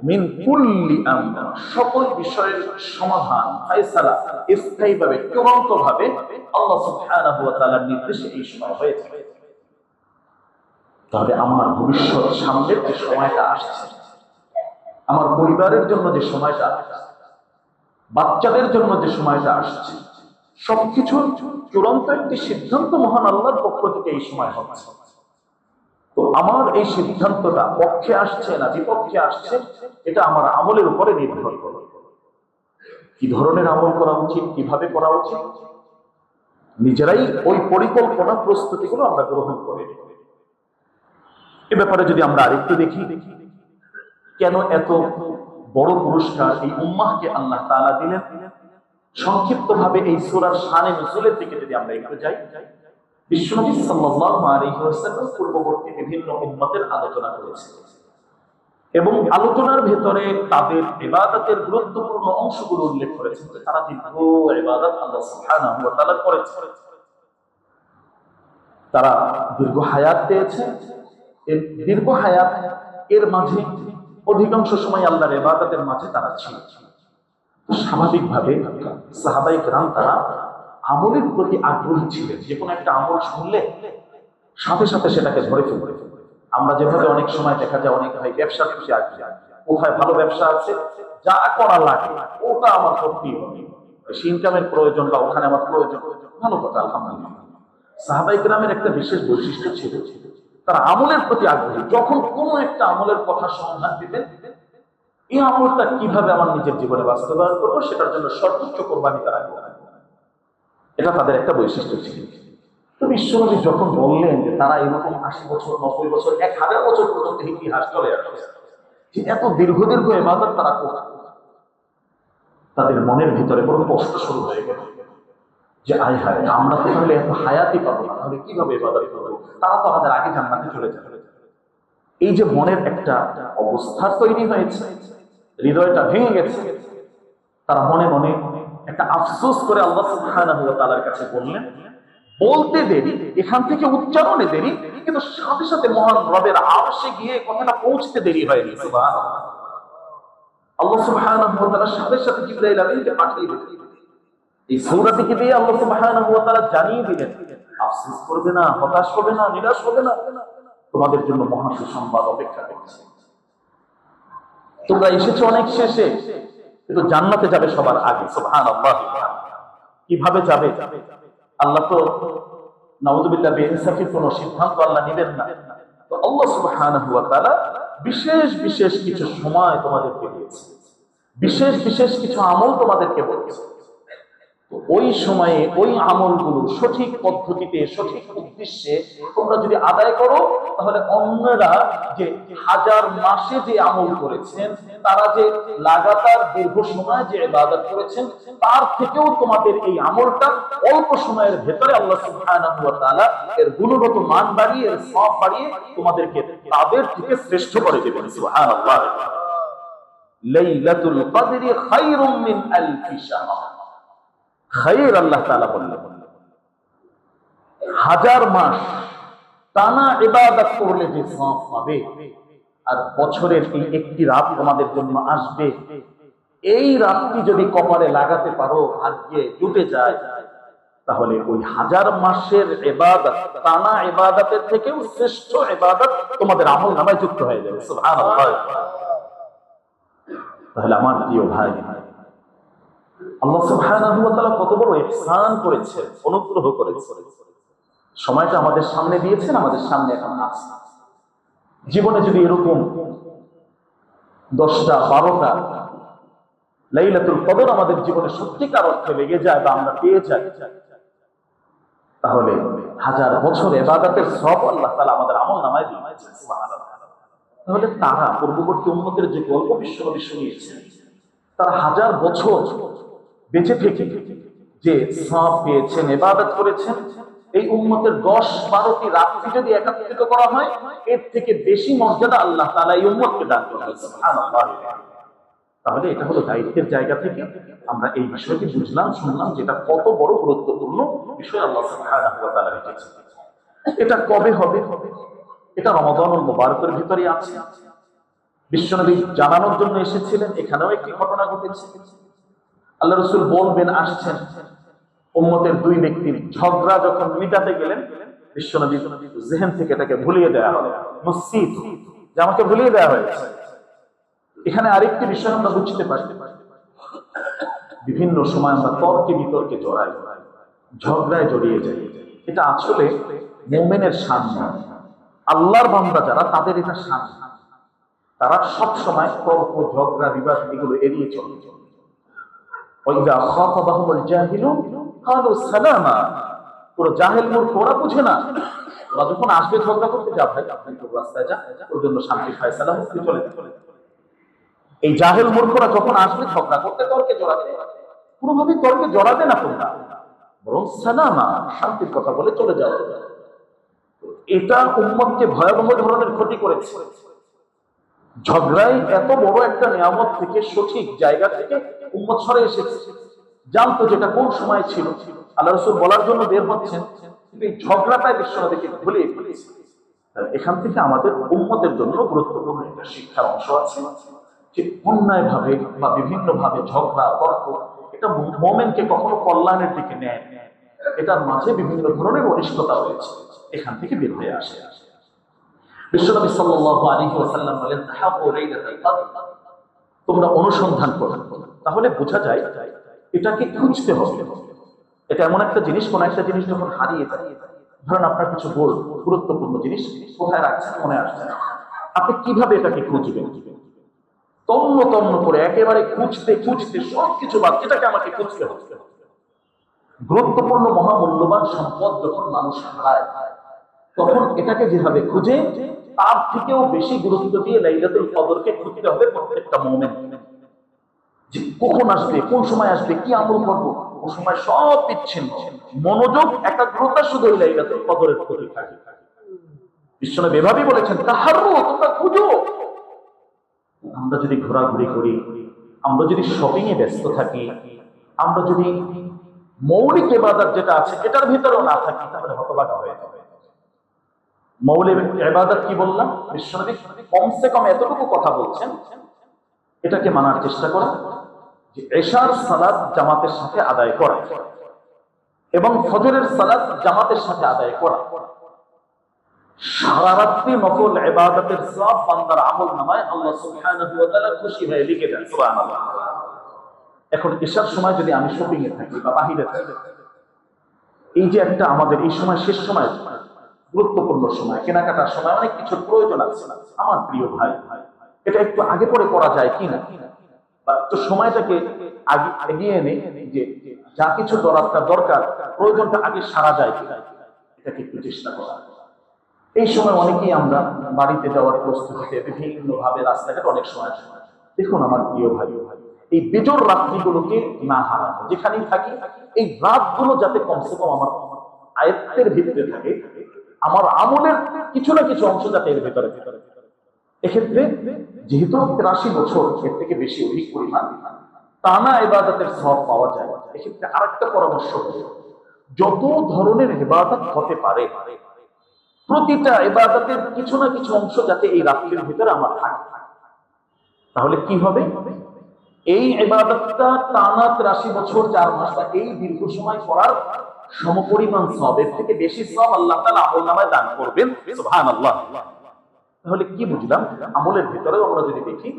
মিন কুল্লি আমর, সকল বিষয়ের সমাধান, ফায়সালা স্থায়ীভাবে, চূড়ান্তভাবে আল্লাহ সুবহানাহু ওয়া তাআলার নির্দেশে এই সময় হয়েছে। তাহলে আমার ভবিষ্যৎ সামনের যে সময়টা আসছে, আমার পরিবারের জন্য যে সময়টা আসছে, বাচ্চাদের জন্য যে সময়টা আসছে, সবকিছুর চূড়ান্ত একটি সিদ্ধান্ত মহান আল্লাহর পক্ষ থেকে এই সময় হচ্ছে। তো আমার এই সিদ্ধান্তটা পক্ষে আসছে না বিপক্ষে আসছে, এটা আমার আমলের উপরে নির্ভর করে। কি ধরনের আমল করা উচিত, কিভাবে করা উচিত, নিজেরাই ওই পরিকল্পনা প্রস্তুতিগুলো আমরা গ্রহণ করে নেব। এ ব্যাপারে যদি আমরা আরেকটু দেখি, কেন এত বড় পুরস্কার এই উম্মাহকে আল্লাহ তাআলা দিলেন, সংক্ষিপ্ত ভাবে এই সূরার শানে নুজুলের দিকে যদি আমরা একটু যাই, বিশ্বনবী সাল্লাল্লাহু আলাইহি ওয়াসাল্লাম পূর্ববর্তী বিভিন্ন উম্মতের আলোচনা করেছেন এবং আলোচনার ভেতরে তাদের ইবাদতের গুরুত্বপূর্ণ অংশগুলো উল্লেখ করেছেন। তারা দীর্ঘ ইবাদত আল্লাহ সুবহানাহু ওয়া তাআলা করেছেন, তারা দীর্ঘ হায়াত পেয়েছে। এই দীর্ঘ হায়াত এর মাঝে অধিকাংশ সময় আল্লাহর ইবাদতের মাঝে তারা ছিল। স্বাভাবিকভাবে সাহাবায়ে কেরাম তারা আমলের প্রতি আগ্রহী ছিলেন। যে কোনো একটা আমল শুনলে সাথে সাথে সেটাকে ধরে ফেলবে। আমরা যেভাবে অনেক সময় দেখা যায় অনেক ভাই ব্যবসার খুশি আগ্রহী, কোথায় ভালো ব্যবসা আছে, যা করা লাগে ওটা আমার করতেই হবে, ইনকামের প্রয়োজন বা ওখানে আমার প্রয়োজন, ভালো কথা, আলহামদুলিল্লাহ। সাহাবায়ে কেরামের একটা বিশেষ বৈশিষ্ট্য ছিল, তারা আমলের প্রতি আগ্রহী। যখন কোনো একটা আমলের কথা সন্ধান দিতেন, এই আমলটা কিভাবে আমার নিজের জীবনে বাস্তবায়ন করবো, সেটার জন্য সর্বোচ্চ কোরবানি তারা করেন। এটা তাদের একটা বৈশিষ্ট্য ছিল। তো বিশ্বনবী যখন বললেন যে তারা এরকম 80 বছর, 90 বছর, 1000 বছর পর্যন্ত ইতিহাস চলে আসছে, যে এত দীর্ঘ দীর্ঘ ইবাদত তারা করে, তাদের মনের ভিতরে বড় কষ্ট শুরু হয়ে গেল যে আয় হায়, আমরা তো তাহলে এত হায়াতই পাবো না, তাহলে কিভাবে ইবাদত করবো, তারা তো আমাদের আগে জান্নাতে চলে যাবে। এই যে মনের একটা অবস্থা তৈরি হয়েছে, হৃদয়টা ভেঙে গেছে, তারা মনে মনে একটা আফসোস করে আল্লাহ সুবহানাহু ওয়া তাআলার কাছে বললেন। বলতে দেরি, এখান থেকে উচ্চারণে দেরি, কিন্তু সাথে সাথে মহান রবের আরশে গিয়ে কথাটা পৌঁছতে দেরি হয়নি। সুবহানাল্লাহ, আল্লাহ সুবহানাহু ওয়া তাআলা সাথে সাথে জিবরাইল আলাইহিসসালামকে পাঠিয়ে দিলেন। এই সূরা থেকে দিয়ে আল্লাহ সুবহানাহু ওয়া তাআলা জানিয়ে দিলেন, আফসোস করবে না, হতাশ হবে না, নিরাশ হবে না, তোমাদের জন্য মহা সুসংবাদ অপেক্ষা করছে। তোমরা এসেছো অনেক শেষে, কিন্তু জান্নাতে যাবে সবার আগে। সুবহানাল্লাহ, কিভাবে যাবে? আল্লাহ তো নাউযুবিল্লাহ বেইনসাফির কোনো সিদ্ধান্ত আল্লাহ নেবেন না। তো আল্লাহ সুবহানাহু ওয়া তাআলা বিশেষ বিশেষ কিছু সময় তোমাদেরকে দিয়েছে, বিশেষ বিশেষ কিছু আমল তোমাদেরকে বলেছে। ওই সময়ে ওই আমলগুলো সঠিক পদ্ধতিতে সঠিক উদ্দেশ্যে তোমরা যদি আদায় করো, তাহলে অন্যরা যে হাজার মাসে যে আমল করেছেন, তারা যে লাগাতার দীর্ঘ সময় যে ইবাদত করেছেন, তার থেকেও তোমাদের এই আমলটা অল্প সময়ের ভেতরে আল্লাহ সুবহানাহু ওয়া তাআলা এর গুণগত মান বাড়িয়ে, এর সওয়াব বাড়িয়ে তোমাদেরকে তাদের থেকে শ্রেষ্ঠ করে দেবেন। সুবহানাল্লাহ। লাইলাতুল কদরি খায়রুম মিন আলফি শাহর। খায়র আল্লাহ তাআলা বললেন, হাজার মাস টানা ইবাদত করলে যে সওয়াব পাবে, আর বছরের এই একটি রাত তোমাদের জন্য আসবে, এই রাতটি যদি কপালে লাগাতে পারো, ভাগ্যে জুটে যায়, তাহলে ওই হাজার মাসের ইবাদত, টানা ইবাদতের থেকেও শ্রেষ্ঠ ইবাদত তোমাদের আমলনামায় যুক্ত হয়ে যাবে। সুবহানাল্লাহ। তাহলে আমার প্রিয় ভাই, আল্লাহ সুবহানাহু ওয়া তাআলা কত বড় ইহসান করেছে, অনুগ্রহ করেছে। সময়টা আমাদের সামনে দিয়েছেন, আমাদের সামনে এখন আছে। জীবনে যদি এরকম 10টা 12টা লাইলাতুল কদর আমাদের জীবনে সত্যিকার অর্থে লেগে যায় বা আমরা পেয়ে যাই, তাহলে হাজার বছর ইবাদতের সওয়াব আল্লাহ তাআলা আমাদের আমলনামায় দিয়ে দিয়েছেন। সুবহানাল্লাহ। তাহলে তারা পূর্ববর্তী উম্মতের যে গল্প বিশ্বনবী শুনিয়েছেন, তারা হাজার বছর বেঁচে থেকে যে সওয়াব পেয়েছেন, ইবাদত করেছেন, এই উম্মতের 10-12টি রাত্রি যদি একত্রিত করা হয়, এর থেকে বেশি মর্যাদা আল্লাহ তাআলা এই উম্মতকে দান করেন। সুবহানাল্লাহ। তাহলে এটা হলো দায়িত্বের জায়গা থেকে আমরা এই বিষয়টি বুঝলাম, শুনলাম, যেটা কত বড় গুরুত্বপূর্ণ বিষয় আল্লাহ সুবহানাহু ওয়া তাআলা রেখেছেন। এটা কবে হবে? এটা রমাদানুল মুবারকের ভিতরে আছে। বিশ্বনবী জানানোর জন্য এসেছিলেন, এখানেও একটি ঘটনা ঘটেছে। আল্লাহ রাসূল বলবেন, আসছেন, উম্মতের দুই ব্যক্তির ঝগড়া যখন মিটাতে গেলেন, বিশ্বনবী জেহেন থেকে এটাকে ভুলিয়ে দেওয়া হলো, মসজিদ যে আমাকে ভুলিয়ে দেওয়া হয়েছে। এখানে আরেকটি বিষয় আমরা বুঝতে পারি, বিভিন্ন সময় আমরা তর্কে বিতর্কে জড়াই, ঝগড়ায় জড়িয়ে যাই। এটা আসলে মুমিনের শান নয়। আল্লাহর বান্দা যারা, তাদের এটা শান। তারা সব সময় তর্ক, ঝগড়া, বিবাদ এগুলো এড়িয়ে চলে। ওয়াইদা খাতাবাহুমুল জাহিলুন ক্বালু সালামা। পুরো জাহেল মূর্খ, ওরা বুঝে না, ওরা যখন আসবে ঝগড়া করতে, যা ভাই আপনি তো রাস্তায় যা, ওর জন্য শান্তি ফয়সালা হচ্ছে, চলে চলে। এই জাহেল মূর্খরা যখন আসবে ঝগড়া করতে, তর্কে জড়াতে, কোনোভাবেই তর্কে জড়াবে না তোমরা, বরং সালামা, শান্তির কথা বলে চলে যাও। এটা উম্মতকে ভয়াবহ ধরনের ক্ষতি করেছে। ঝগড়াই এত বড় একটা নিয়ামত থেকে, সঠিক জায়গা থেকে উম্মত সরে এসেছে। জানতো যেটা কোন সময় ছিল, আল্লাহ রাসূল বলার জন্য বের হচ্ছেন, কিন্তু এই ঝগড়াটাই বিশ্বনবীকে ভুলিয়ে ফেলেছে। এখান থেকে আমাদের উম্মতের জন্য গুরুত্বপূর্ণ একটা শিক্ষার অংশ আছে, যে অন্যায় ভাবে বা বিভিন্ন ভাবে ঝগড়া, তর্ক, এটা মুমিনকে কখনো কল্যাণের দিকে নেয়, এটার মাঝে বিভিন্ন ধরনের অনিষ্টতা রয়েছে, এখান থেকে বের হয়ে আসে। বিশ্বনবী সাল্লাল্লাহু আলাইহি ওয়াসাল্লাম বলেন, তাহাব্বু লাইলাতুল কদর, তোমরা অনুসন্ধান করো। তাহলে বোঝা যায় এটাকে খুঁজতে হবে। এটা এমন একটা জিনিস, কোন একটা জিনিস যখন হারিয়ে যায়, ধরেন আপনার কিছু গোল্ড, গুরুত্বপূর্ণ জিনিস কোথায় রাখছেন মনে আসছে না, আপনি কিভাবে এটাকে খুঁজবেন? তন্ন তন্ন করে একেবারে খুঁজতে খুঁজতে সবকিছু বাদ, এটাকে আমাকে খুঁজতে হবে। গুরুত্বপূর্ণ মহামূল্যবান সম্পদ যখন মানুষ হারায়, তখন এটাকে যেভাবে খুঁজে, তার থেকেও বেশি গুরুত্ব দিয়ে লাইলাতুল কদরকে খুঁজতে হবে প্রত্যেকটা মুমিন। যে কখন আসবে, কোন সময় আসবে, কি আমল করবো, ও সময় সব বিচ্ছিন্ন, মনোযোগ, একাগ্রতা শুধু ওই লাইলাতুল কদরের প্রতি থাকে। বিশ্বনবী এভাবেই বলেছেন, তাহাররু, তোমরা খুঁজো। আমরা যদি ঘোরাঘুরি করি, আমরা যদি শপিং এ ব্যস্ত থাকি, আমরা যদি মৌলিক ইবাদত যেটা আছে এটার ভিতরেও না থাকি, তাহলে হতবাক হয়ে যাবে। মৌলিক ইবাদত কি বললাম? বিশ্বনবী কমসে কম এতটুকু কথা বলছেন, এটাকে মানার চেষ্টা করা, যে এশার সালাত জামাতের সাথে আদায় করা এবং ফজরের সালাত জামাতের সাথে আদায় করা। সারা রাত্রি নফল ইবাদতের সওয়াব বান্দার আমলনামায় আল্লাহ সুবহানাহু ওয়া তাআলা খুশি হয়ে লিখে দেন। সুবহানাল্লাহ। এখন এশার সময় যদি আমি শপিং এ থাকি বা বাহিরে থাকি, এই যে একটা আমাদের এই সময় শেষ সময়, গুরুত্বপূর্ণ সময়, কেনাকাটার সময়, অনেক কিছুর প্রয়োজন আছে, আমার প্রিয় ভাই, এটা একটু আগে পরে করা যায় কিনা, বা একটু সময়টাকে আগে এগিয়ে এনে, যে যা কিছু দরকার প্রয়োজনটা আগে সারা যায় কিনা এটাকে একটু চেষ্টা করা। এই সময় অনেকেই আমরা বাড়িতে যাওয়ার প্রস্তুতিতে বিভিন্ন ভাবে রাস্তাঘাট অনেক সময় দেখুন আমার প্রিয় ভাই, এই বেজোর রাত্রিগুলোকে না হারানো, যেখানেই থাকি এই রাতগুলো যাতে কমসে কম আমার আয়ত্তের ভিতরে থাকে, আমার আমলের কিছু না কিছু অংশ যাতে এর ভেতরে। এক্ষেত্রে যেহেতু ৮৩ বছর এর থেকে বেশি অধিক পরিমাণ টানা ইবাদতের সওয়াব পাওয়া যায়, এক্ষেত্রে আরেকটা পরামর্শ হলো যত ধরনের ইবাদত হতে পারে প্রতিটা ইবাদতের কিছু না কিছু অংশ যাতে এই রাত্রির ভিতরে আমার থাকে। তাহলে কি হবে, এই ইবাদতটা টানা ৮৩ বছর ৪ মাস বা এই দীর্ঘ সময় করার সমপরিমাণ সওয়াব, এর থেকে বেশি সওয়াব আল্লাহ তাআলা আমলনামায় দান করবেন। সুবহানাল্লাহ। তাহলে কি বুঝলাম, আমলের ভিতরে আমরা যদি দেখি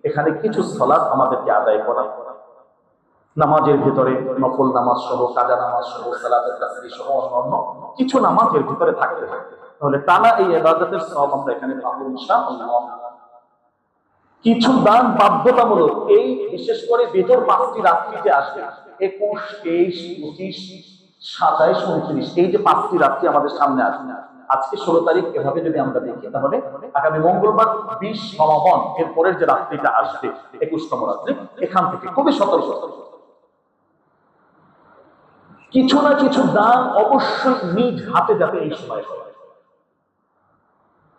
এখানে কিছু সালাত আমাদেরকে আদায় করা, নামাজের ভিতরে নফল নামাজ সহ, কাজা নামাজ সহ, সালাতুত তাসবিহ সহ অন্যান্য কিছু নামাজের ভিতরে থাকতে হয়। তাহলে টানা এই ইবাদতের সওয়াব আমরা এখানে পাবো ইনশাআল্লাহ। কিছু দান বাধ্যতামূলক, এই বিশেষ করে বেজোর ৫টি রাত্রি যে আসবে ২১, ২৩, ২৫, ২৭, ২৯, এই যে ৫টি রাত্রি আমাদের সামনে আসবে, আজকে ১৬ তারিখ, এভাবে যদি আমরা দেখি তাহলে আগামী মঙ্গলবার ২০ রমাদান এর পরের যে রাত্রিটা আসবে ২১তম রাত্রি, এখান থেকে খুবই সতর্ক কিছু না কিছু দান অবশ্যই নিজ হাতে যাতে এই সময় হয়,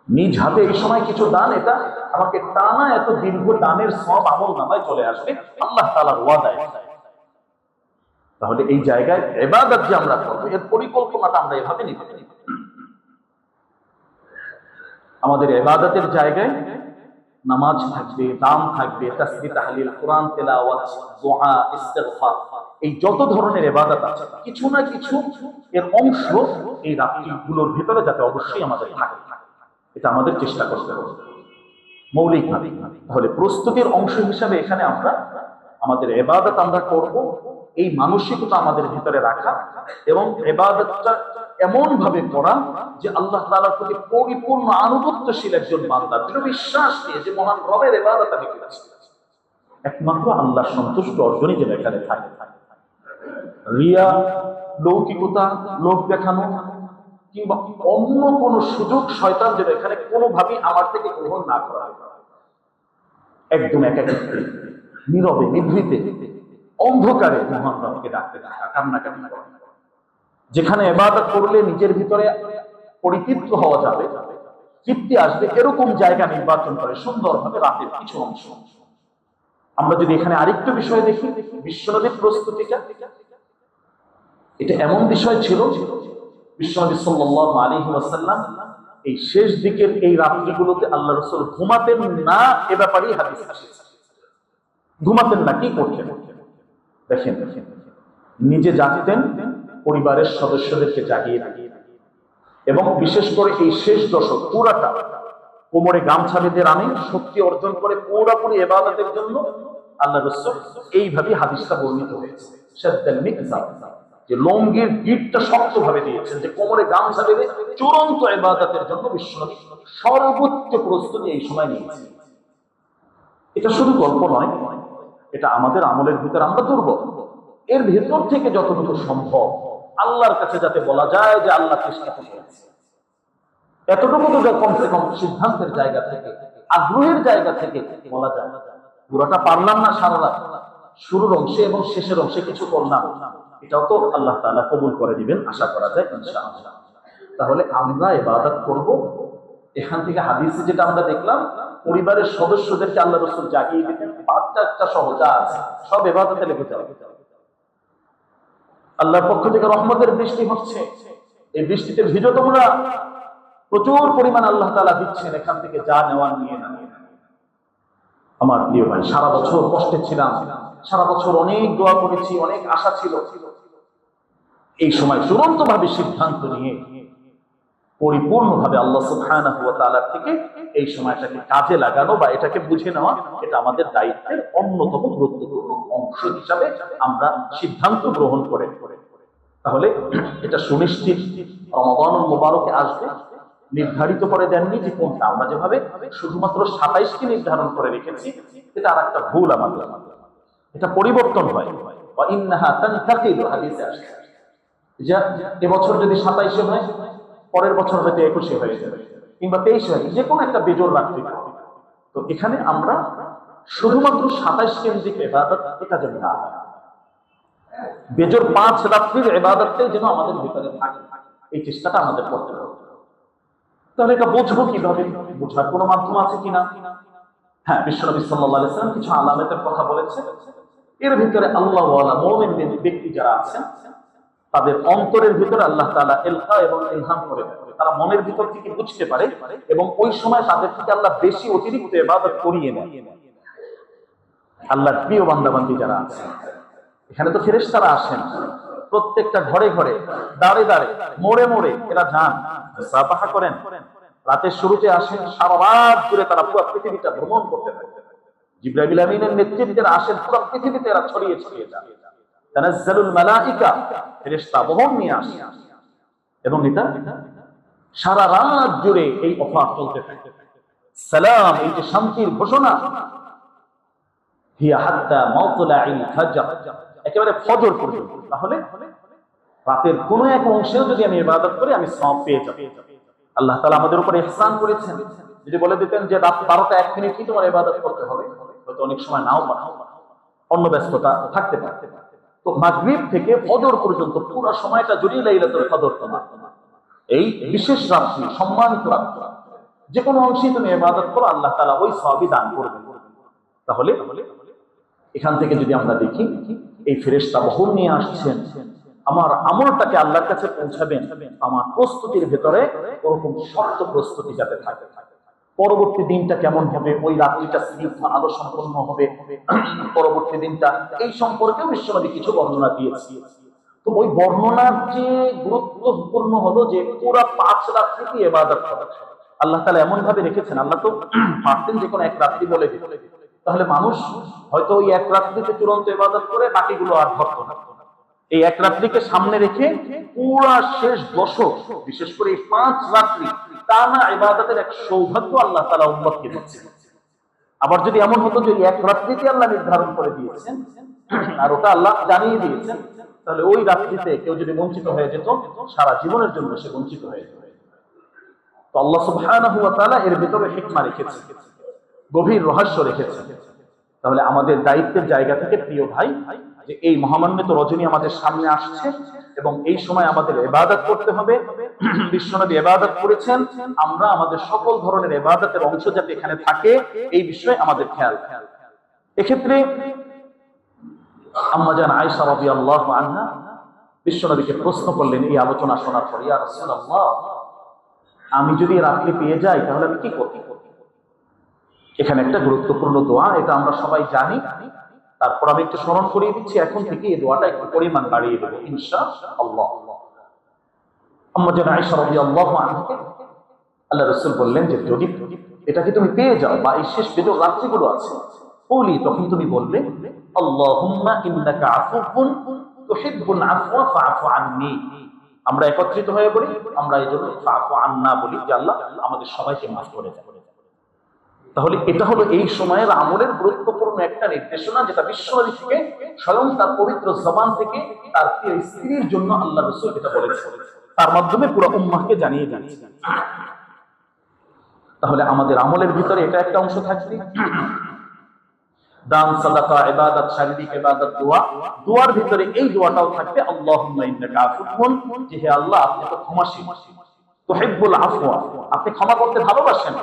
নিজ হাতে এই সময় কিছু দান, এটা আমাকে টানা এত দীর্ঘ দানের সব আমল নামায় চলে আসবে আল্লাহ তাআলার ওয়াদায়। তাহলে এই জায়গায় ইবাদত যে আমরা করব এর পরিকল্পনাটা আমরা এভাবে নিতে পারি। আমাদের ইবাদতের জায়গায় নামাজ থাকবে, দান থাকবে, তাসবিহ, তাহলিল, কোরআন তেলাওয়াত, দোয়া, ইস্তিগফার, এই যত ধরনের ইবাদত আছে কিছু না কিছু এর অংশ এই রাত্রিগুলোর ভিতরে যাতে অবশ্যই আমাদের থাকে, এটা আমাদের চেষ্টা করতে হবে মৌলিকভাবে। তাহলে প্রস্তুতির অংশ হিসাবে এখানে আমরা আমাদের ইবাদত আমরা করব, এই মানসিকতা আমাদের ভিতরে রাখা এবং ইবাদতটা এমন ভাবে করা যে আল্লাহ তাআলার প্রতি পরিপূর্ণ আনুগত্যশীল একজন বান্দা, দৃঢ় বিশ্বাস নিয়ে যে মহান রবের ইবাদত আমি করছি, একমাত্র আল্লাহর সন্তুষ্টি অর্জনই যেন এখানে থাকে। রিয়া, লৌকিকতা, লোক দেখানো কিংবা অন্য কোন সুযোগ শয়তান যেন এখানে কোনোভাবেই আমার থেকে গ্রহণ না করা হয়। একদম একাকিত্বে, নীরবে, নিভৃতে, অন্ধকারে মহান রবকে ডাকতে থাকা, কান্নাকাটি করা, যেখানে ইবাদত করলে নিজের ভিতরে পরিতৃপ্ত হওয়া যাবে, তৃপ্তি আসবে, এরকম জায়গা নির্বাচন করে সুন্দরভাবে রাতের কিছু অংশ। আমরা যদি এখানে আরেকটু বিষয় দেখি, বিশ্বনবীর প্রস্তুতিটা এটা এমন বিষয় ছিল, বিশ্বনবী সাল্লাল্লাহু আলাইহি ওয়াসাল্লাম এই শেষ দিকের এই রাত্রিগুলোতে আল্লাহ রাসূল ঘুমাতেন না, এ ব্যাপারেই হাদিস আছে। ঘুমাতেন না, কি করতেন দেখেন, নিজে জাগতেন, পরিবারের সদস্যদেরকে জাগিয়ে রাখিয়ে, এবং বিশেষ করে এই শেষ দশক পুরাটা কোমরে গামছা বেঁধে রানে শক্তি অর্জন করে পুরোপুরি ইবাদতের জন্য আল্লাহ রাসূল এইভাবে হাদিসটা বর্ণিত হয়েছে। শাদ্দাল মিকজার, যে লঙ্গির গিটটা শক্তভাবে দিয়েছেন, যে কোমরে গামছা বেঁধে চূড়ান্ত ইবাদতের জন্য বিশ্বনবী সর্বোচ্চ প্রস্তুতি এই সময় নিয়েছে। এটা শুধু গল্প নয়, এটা আমাদের আমলের ভিতরে আমরা দুর্বল, এর ভেতর থেকে যতটুকু সম্ভব আল্লাহর কাছে যাতে বলা যায় যে আল্লাহ চেষ্টা করেছে, এতটুকু তো কমসে কম সিদ্ধান্তের জায়গা থেকে, আগ্রহের জায়গা থেকে বলা যায়। পুরোটা পারলাম না সারা রাত, শুরুর অংশে এবং শেষের অংশে কিছু করলাম, এটাও তো আল্লাহ তাআলা কবুল করে দিবেন আশা করা যায় ইনশাআল্লাহ। তাহলে আমরা ইবাদত করব, এখান থেকে হাদিসে যেটা আমরা দেখলাম, পরিবারের সদস্যদেরকে আল্লাহ রাসূল জাগিয়ে দিতেন, ৫টা সহজ আছে, সব ইবাদতে লেগে যাবে। আল্লাহর পক্ষ থেকে রহমতের বৃষ্টি হচ্ছে, এই বৃষ্টিতে ভিজো তোমরা, প্রচুর পরিমাণ আল্লাহ তাআলা দিচ্ছেন, এখান থেকে যা নেওয়ার নিয়ে না। আমার প্রিয় ভাই, সারা বছর কষ্টে ছিলাম, সারা বছর অনেক দোয়া করেছি, অনেক আশা ছিল, এই সময় চূড়ান্ত ভাবে সিদ্ধান্ত নিয়ে পরিপূর্ণভাবে আল্লাহ সুবহানাহু ওয়া তাআলা থেকে এই সময়টাকে কাজে লাগানো বা এটাকে বুঝে নেওয়া, এটা আমাদের দায়িত্বের অন্যতম গুরুত্বপূর্ণ অংশ হিসাবে আমরা সিদ্ধান্ত গ্রহণ করে। তাহলে এটা সুনিশ্চিত রমাদানুল মুবারকে আসবে, নির্ধারিত করে দেননি যে কোনটা, আমরা যেভাবে শুধুমাত্র ২৭কে নির্ধারণ করে রেখেছি, এটা আর একটা ভুল আমাদের, এটা পরিবর্তন হয়। ওয়া ইন্নাহা তানতাকিলু, হাদিসে আসছে যে এবছর যদি 27 হয়, পরের বছর হয়তো 21 হয়ে যাবে, কিংবা 23 হয়ে যাবে, যে কোনো একটা বেজোড় রাত্রি। তো এখানে আমরা শুধুমাত্র 27 কেন্দ্রিক ইবাদত এটা যেন না হয়, বেজোড় 5 রাত্রির ইবাদতটাই যেন আমাদের ভিতরে থাকে, এই চেষ্টাটা আমাদের করতে হবে। তাহলে এটা বুঝবো কিভাবে? বোঝার কোনো মাধ্যম আছে কিনা? হ্যাঁ, বিশ্বনবী সাল্লাল্লাহু আলাইহি ওয়াসাল্লাম কিছু আলামতের কথা বলেছেন। এর ভিতরে আল্লাহ ওয়ালা মুমিন ব্যক্তি যারা আছেন, তাদের অন্তরের ভিতরে আল্লাহ তাআলা ইলকা এবং ইলহাম করে দেন, তারা মনের ভিতর থেকে বুঝতে পারে, এবং ওই সময় তাদের থেকে আল্লাহ বেশি অতিরিক্ত ইবাদত করিয়ে নেন। আল্লাহর প্রিয় বান্দাবান্দি যারা আছেন, এখানে তো ফেরেশতারা আসেন, প্রত্যেকটা ঘরে ঘরে, দাঁড়ে দাঁড়ে, মোড়ে মোড়ে এরা যান, মুসাফাহা করেন। রাতের শুরুতে আসেন, সারা রাত জুড়ে তারা পুরো পৃথিবীটা ভ্রমণ করতে থাকে। জিবরাইল আমিনের নেতৃত্বে আসেন, পুরো পৃথিবীতে এরা ছড়িয়ে ছড়িয়ে যান। তানাজ্জালুল মালাইকা, ফেরেশতা বহন নিয়ে আসেন, এবং এটা সারা রাত জুড়ে এই অফার চলতে থাকে। সালাম, এই যে শান্তির ঘোষণা, হিয়া হাত্তা মাতলাইল ফাজর, একেবারে ফজর পর্যন্ত। তাহলে রাতের কোন এক অংশেও যদি আমি ইবাদত করি, আমি সওয়াব পেয়ে যাব। আল্লাহ তাআলা আমাদের উপর ইহসান করেছেন। যদি বলে দিতেন যে রাত 12টা 1 মিনিটই তোমার ইবাদত করতে হবে, হয়তো অনেক সময় নাও পাঠাও, অন্য ব্যস্ততা থাকতে পারতে। তো মাগরিব থেকে ফজর পর্যন্ত পুরো সময়টা জুড়ে লাইলাতুল কদর তোমার, এই বিশেষ রাত্রি, সম্মানিত রাত্রি, যে কোনো অংশে তুমি ইবাদত করো, আল্লাহ তাআলা ওই সওয়াবই দান করবেন। তাহলে এখান থেকে যদি আমরা দেখি, এই ফেরেশতা বহন নিয়ে আসছেন, আমার আমলটাকে আল্লাহর কাছে পৌঁছাবেন, আমার প্রস্তুতির ভেতরে ওরকম শক্ত প্রস্তুতি যাতে থাকে। পরবর্তী দিনটা কেমন হবে, ওই রাত্রিটা স্নিগ্ধ আলো সম্পন্ন হবে, পরবর্তী দিনটা এই সম্পর্কেও বিশ্বনবী কিছু বর্ণনা দিয়েছি। তো ওই বর্ণনার যে গুরুত্বপূর্ণ হলো যে পুরা 5 রাত্রিতে ইবাদত করা। আল্লাহ তাআলা এমন ভাবে রেখেছেন, আল্লাহ তো পারতেন যে কোনো এক রাত্রি বলে দিতে, তাহলে মানুষ হয়তো ওই এক রাত্রিতে চূড়ান্ত ইবাদত করে বাকিগুলো আর ধরতো না। এই এক রাত্রিকে সামনে রেখে পুরা শেষ দশক, বিশেষ করে এই 5 রাত্রি টানা ইবাদতের এক সৌভাগ্য আল্লাহ তাআলা উম্মতকে দিচ্ছেন। আবার যদি এমন হতো যে এক রাত্রিতে আল্লাহ নির্ধারণ করে দিয়েছেন আর ওটা আল্লাহ জানিয়ে দিয়েছেন, তাহলে ওই রাত্রিতে কেউ যদি বঞ্চিত হয়ে যেত, সারা জীবনের জন্য সে বঞ্চিত হয়ে যেত। তো আল্লাহ সুবহানাহু ওয়া তাআলা এর ভিতরে হিকমা রেখেছেন, গভীর রহস্য রেখেছেন। তাহলে আমাদের দায়িত্বের জায়গা থেকে প্রিয় ভাই, যে এই মহামান্বিত রজনী আমাদের সামনে আসছে, এবং এই সময় আমাদের ইবাদত করতে হবে। বিশ্বনবী ইবাদত করেছেন, আমরা আমাদের সকল ধরনের ইবাদতের অংশ যাতে এখানে থাকে, এই বিষয়ে আমাদের খেয়াল। এক্ষেত্রে আম্মা জান আয়েশা রাদিয়াল্লাহু আনহা বিশ্বনবীকে প্রশ্ন করলেন এই আলোচনা শোনার পর, ইয়া রাসূলুল্লাহ, আমি যদি রাত্রি পেয়ে যাই তাহলে আমি কি করব? এখানে একটা গুরুত্বপূর্ণ দোয়া, এটা আমরা সবাই জানি, তারপর আমি একটু স্মরণ করিয়ে দিচ্ছি। এখন থেকে এই দোয়াটা একটু পরিমাণ বাড়িয়ে দেব ইনশাআল্লাহ। আম্মা জান আয়েশা রাদিয়াল্লাহু আনহা আল্লাহ রাসূল বললেন যে যদি এটাকে তুমি পেয়ে যাও, বা এই শেষ বেজর রাত্রিগুলো আছে, বলি তখন তুমি বলবে আল্লাহুম্মা ইন্নাকা আফুউন তুহিব্বুল আফওয়া ফাআফু আন্নী। আমরা একত্রিত হয়ে বলি, আমরা এইজন্য ফাআফু আন্না বলি, যে আল্লাহ আমাদের সবাইকে মাফ করে দেন। তাহলে এটা হলো এই সময়ের আমলের গুরুত্বপূর্ণ একটা নির্দেশনা, যেটা বিশ্বনবী থেকে স্বয়ং তার পবিত্র জবান থেকে তার প্রিয় স্ত্রীর জন্য আল্লাহ রাসূল এটা বলেছেন, তার মাধ্যমে পুরো উম্মাহকে জানিয়ে দিয়েছেন। তাহলে আমাদের আমলের ভিতরে এটা একটা অংশ থাকবে, দান, সাদাকা, ইবাদত, শারীরিক ইবাদত, দোয়া। দোয়ার ভিতরে এই দোয়াটাও থাকবে, আল্লাহুম্মা ইন্নাকা আফুউন, যে হে আল্লাহ আপনি তো ক্ষমাশীল, তুহিব্বুল আফওয়া, আপনি ক্ষমা করতে ভালোবাসেন,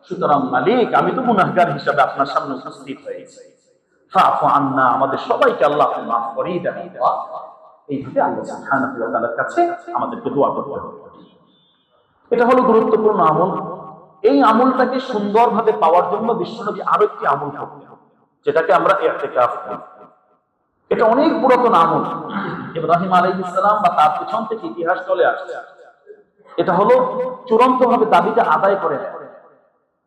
সুতরাং মালিক আমি তো গুনাহগার হিসেবে আপনার সামনে উপস্থিত হয়েছি, ফাআফু আন্না, আমাদের সবাইকে আল্লাহ আপনি মাফ করেই দেন। এইভাবে আল্লাহ সুবহানাহু ওয়া তাআলার কাছে আমাদেরকে দোয়া করতে হবে। এটা হলো গুরুত্বপূর্ণ আমল। এই আমলটাকে সুন্দরভাবে পাওয়ার জন্য বিশ্বনবী আরো একটি আমল করতেন, যেটাকে আমরা ইতিকাফ বলি। এটা অনেক পুরাতন আমল, ইব্রাহিম আলাইহিস সালাম বা তার পিছন থেকে ইতিহাস চলে আসছে। এটা হলো চূড়ান্ত ভাবে দাবিটা আদায় করে নেয়।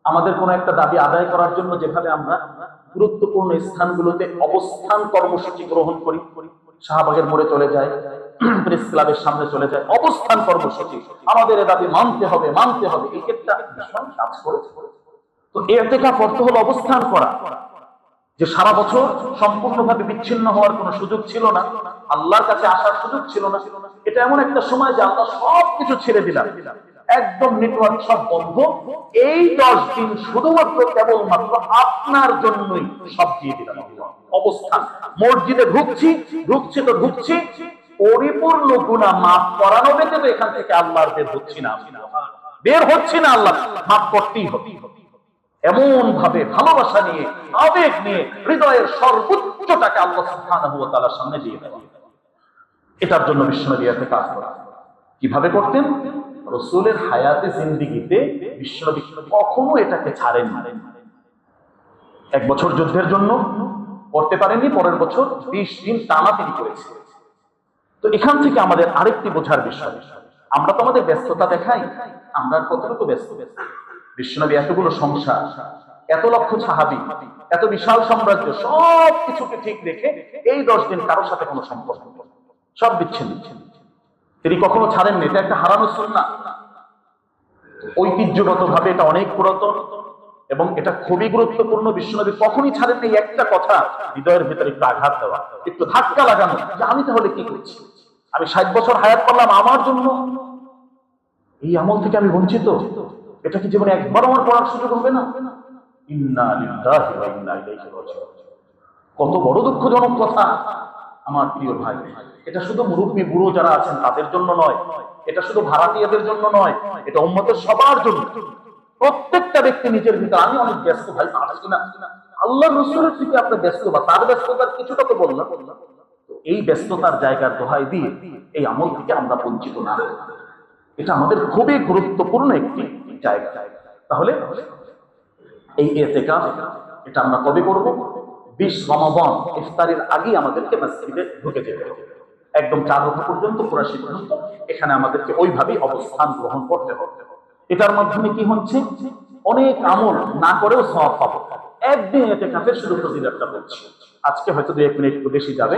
আমাদের কোন একটা দাবি আদায় করার জন্য যেভাবে আমরা গুরুত্বপূর্ণ স্থানগুলোতে অবস্থান কর্মসূচি গ্রহণ করি, শাহবাগের মোড়ে চলে যায়, প্রেস ক্লাবের সামনে চলে যায়, অবস্থান কর্মসূচি, আমাদের এই দাবি মানতে হবে মানতে হবে, এই ক্ষেত্রে ভীষণ কাজ করেছে। তো ইতিকাফ অর্থ হলো অবস্থান করা। যে সারা বছর সম্পূর্ণভাবে বিচ্ছিন্ন হওয়ার কোনো সুযোগ ছিল না, আল্লাহর কাছে আসার সুযোগ ছিল না। এটা এমন একটা সময় যে আল্লাহ সবকিছু ছেড়ে দিলাম, একদম নেটওয়ার্ক সব বন্ধ। এই 10 দিন শুধুমাত্র কেবলমাত্র আপনার জন্যই সব দিয়ে দিলাম। অবস্থান মসজিদে ঢুকছি তো ঢুকছি, পরিপূর্ণ গুনাহ মাফ করানো ব্যতীত এখান থেকে আল্লাহর বের হচ্ছি না, আল্লাহ মাফ করতেই হবে। এমন ভাবে ভালোবাসা নিয়ে, আবেগ নিয়ে, হৃদয়ের সর্বোচ্চটাকে আল্লাহ সুবহানাহু ওয়া তাআলার সামনে দিয়ে দেওয়া। এটার জন্য বিশ্বনবী এতে কাজ করা। কিভাবে করতেন? রাসূলের হায়াতে জিন্দেগিতে বিশ্বনবী কখনো এটাকে ছাড়েন না। 1 বছর যুদ্ধের জন্য করতে পারেননি, পরের বছর 20 দিন টানা তিনি করেছেন। তো এখান থেকে আমাদের আরেকটি বোঝার বিষয়, আমরা তো আমাদের ব্যস্ততা দেখাই, আমরা কতটুকু ব্যস্ত। বিশ্বনবী এতগুলো সংসার, এত লক্ষ সাহাবী, এত বিশাল সাম্রাজ্য, সব কিছুকে ঠিক রেখে এই 10 দিন কারোর সাথে কোনো সম্পর্ক, সব বিচ্ছিন্ন তিনি কখনো ছাড়েননি। এটা একটা হারানো সুন্নাহ। ঐতিহ্যগত ভাবে এটা অনেক পুরাতন এবং এটা খুবই গুরুত্বপূর্ণ। বিশ্বনবী কখনই ছাড়েননি একটা কথা হৃদয়ের ভিতরে একটু আঘাত দেওয়া, একটু ধাক্কা লাগানো, যে আমি তাহলে কি করছি, আমি 60 বছর হায়াত করলাম আমার জন্য, এই আমল থেকে আমি বঞ্চিত। এটা কি জীবনে একবার আমার পড়ার সুযোগ হবে না? ইন্না লিল্লাহি ওয়া ইন্না ইলাইহি রাজিউন। কত বড় দুঃখজনক কথা আমার প্রিয় ভাই। এটা শুধু মুরব্বী বুড়ো যারা আছেন তাদের জন্য নয়, এটা শুধু ভাড়াটিয়াদের জন্য নয়, এটা উম্মতের সবার জন্য। প্রত্যেকটা ব্যক্তি নিজের ভিতরে, আমি অনেক ব্যস্ত ভাই, পারছি না। আল্লাহর রাসূলের থেকে আপনি ব্যস্ত বা তার ব্যস্ততার কিছুটা তো বললাম। এই ব্যস্ততার জায়গার দোহাই দিয়ে এই আমল থেকে আমরা বঞ্চিত না, এটা আমাদের খুবই গুরুত্বপূর্ণ একটি জায়গা। তাহলে এই ইতিকাফ এটা আমরা কবে করব? 20 রমাদান ইফতারের আগে আমাদেরকে মসজিদে ঢুকে যেতে হবে। একদম 4 রাকাত পর্যন্ত, পুরা পর্যন্ত এখানে আমাদেরকে ওইভাবেই অবস্থান গ্রহণ করতে হবে। এটার মাধ্যমে কি হচ্ছে? অনেক আমল না করেও সওয়াব পাবো। একদিন ইতিকাফের শুধু ফজিলতটা বলছি। আজকে হয়তো 2-1 মিনিট একটু বেশি যাবে,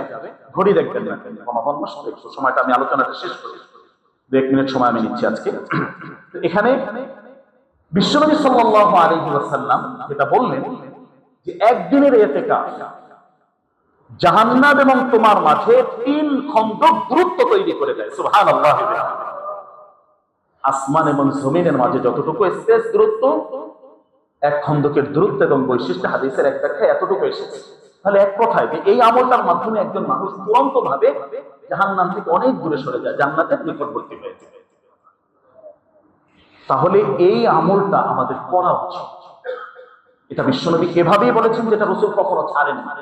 ঘড়ি দেখবেন না, রমাদান মাস একটু সময়টা আমি আলোচনাটা শেষ করি। 2-1 মিনিট সময় আমি নিচ্ছি আজকে। এখানে বিশ্বনবী সাল্লাল্লাহু আলাইহি ওয়াসাল্লাম যেটা বললেন যে একদিনের ইতিকাফ জাহান্নাম এবং তোমার মাঝে 3 খন্ডক দূরত্ব তৈরি করে দেয়। সুবহানাল্লাহ। আসমান এবং জমিনের মাঝে যতটুকু স্পেস দূরত্ব, 1 খন্দকের দূরত্ব এবং বৈশিষ্ট্য হাদিসের এক ব্যাখ্যায় এতটুকু এসেছে। তাহলে এক কথায় যে এই আমলটার মাধ্যমে একজন মানুষ তুরন্ত ভাবে জাহান্নাম থেকে অনেক দূরে সরে যায়, জান্নাতের নিকটবর্তী হয়ে যায়। তাহলে এই আমলটা আমাদের করা উচিত। এটা বিশ্বনবী এভাবেই বলেছেন, যেটা রাসূল কখনো ছাড়েন না।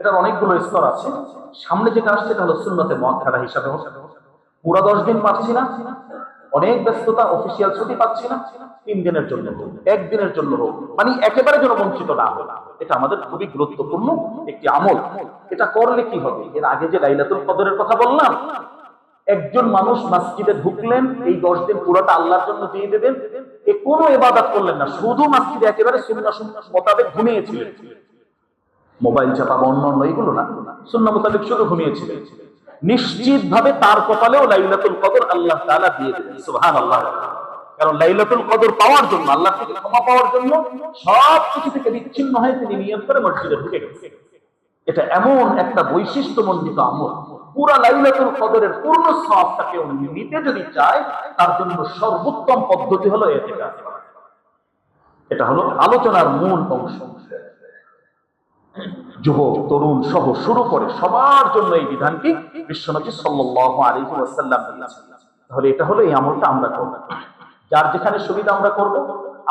এটার অনেকগুলো স্তর আছে। সামনে যেটা আসছে এটা হলো সুন্নতে মুআক্কাদা হিসাবে। পুরো 10 দিন পাচ্ছি না, অনেক ব্যস্ততা, অফিসিয়াল ছুটি পাচ্ছি না, 3 দিনের জন্য, 1 দিনের জন্য হোক, মানে একেবারে যেন বঞ্চিত না হয়। এটা আমাদের খুবই গুরুত্বপূর্ণ একটি আমল। এটা করলে কি হবে? এর আগে যে লাইলাতুল কদরের কথা বললাম, একজন মানুষ মসজিদে ঢুকলেন, এই 10 দিন পুরোটা আল্লাহর জন্য দিয়ে দেবেন, এ কোনো ইবাদত করলেন না, শুধু মসজিদে একেবারে সুন্নাহ মোতাবেক ঘুমিয়েছিলেন, মোবাইল চাপা অন্যান্য এগুলো না, সুন্নাহ মোতাবেক শুধু ঘুমিয়েছিলেন, নিশ্চিতভাবে তার কপালেও লাইলাতুল কদর আল্লাহ তাআলা দিয়ে দেবেন। সুবহানাল্লাহ। কারণ লাইলাতুল কদর পাওয়ার জন্য, আল্লাহ থেকে ক্ষমা পাওয়ার জন্য সব কিছু থেকে বিচ্ছিন্ন হয়ে তিনি নিয়ত করে মসজিদে ঢুকে গেছেন। এটা এমন একটা বৈশিষ্ট্যমণ্ডিত আমল, পুরা লাইলাতুল কদরের পূর্ণ সওয়াবটা কেউ নিতে যদি চায়, তার জন্য সর্বোত্তম পদ্ধতি হলো ইতিকাফ। এটা হলো আলোচনার মূল অংশ। যুবক তরুণ সহ শুরু করে সবার জন্য এই বিধানটি বিশ্বনবী সাল্লাল্লাহু আলাইহি ওয়াসাল্লাম দিয়েছেন। তাহলে এটা হলো এই আমলটা আমরা করব, যার যেখানে সুবিধা আমরা করব।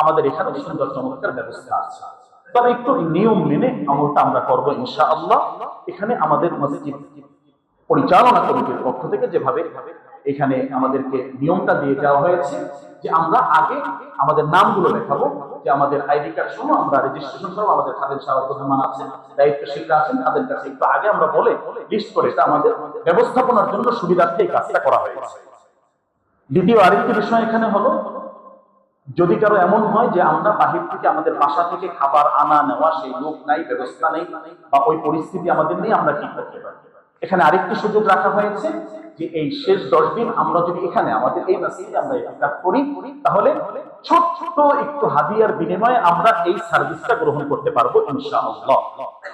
আমাদের এখানে সুন্দর চমৎকার ব্যবস্থা আছে, তবে একটু নিয়ম মেনে আমলটা আমরা করব ইনশাআল্লাহ। এখানে আমাদের মসজিদ পরিচালনা কমিটির পক্ষ থেকে যেভাবে এখানে আমাদেরকে নিয়মটা দিয়ে দেওয়া হয়েছে, যে আমরা আগে আমাদের নামগুলো লেখাবো, যে আমাদের আইডি কার্ড সহ আমরা রেজিস্ট্রেশন করবো, আমাদের খাদের সাহায্যমান আছেন, দায়িত্বশীলরা আছেন, তাদের কাছে একটু আগে আমরা বলে লিস্ট করে, এটা আমাদের ব্যবস্থাপনার জন্য সুবিধার্থে এই কাজটা করা হয়েছে। দ্বিতীয় আরেকটি বিষয় এখানে হলো, যদি কারো এমন হয় যে আমরা বাহির থেকে, আমাদের বাসা থেকে খাবার আনা নেওয়া সেই লোক নাই, ব্যবস্থা নেই, বা ওই পরিস্থিতি আমাদের নেই, আমরা কি করতে পারি? এখানে আরেকটি সুযোগ রাখা হয়েছে যে এই শেষ 10 দিন আমরা যদি এখানে আমাদের এই মসজিদে আমরা ইতিকাফ করি, তাহলে ছোট্ট একটু হাদিয়ার বিনিময়ে আমরা এই সার্ভিসটা গ্রহণ করতে পারবো ইনশাআল্লাহ।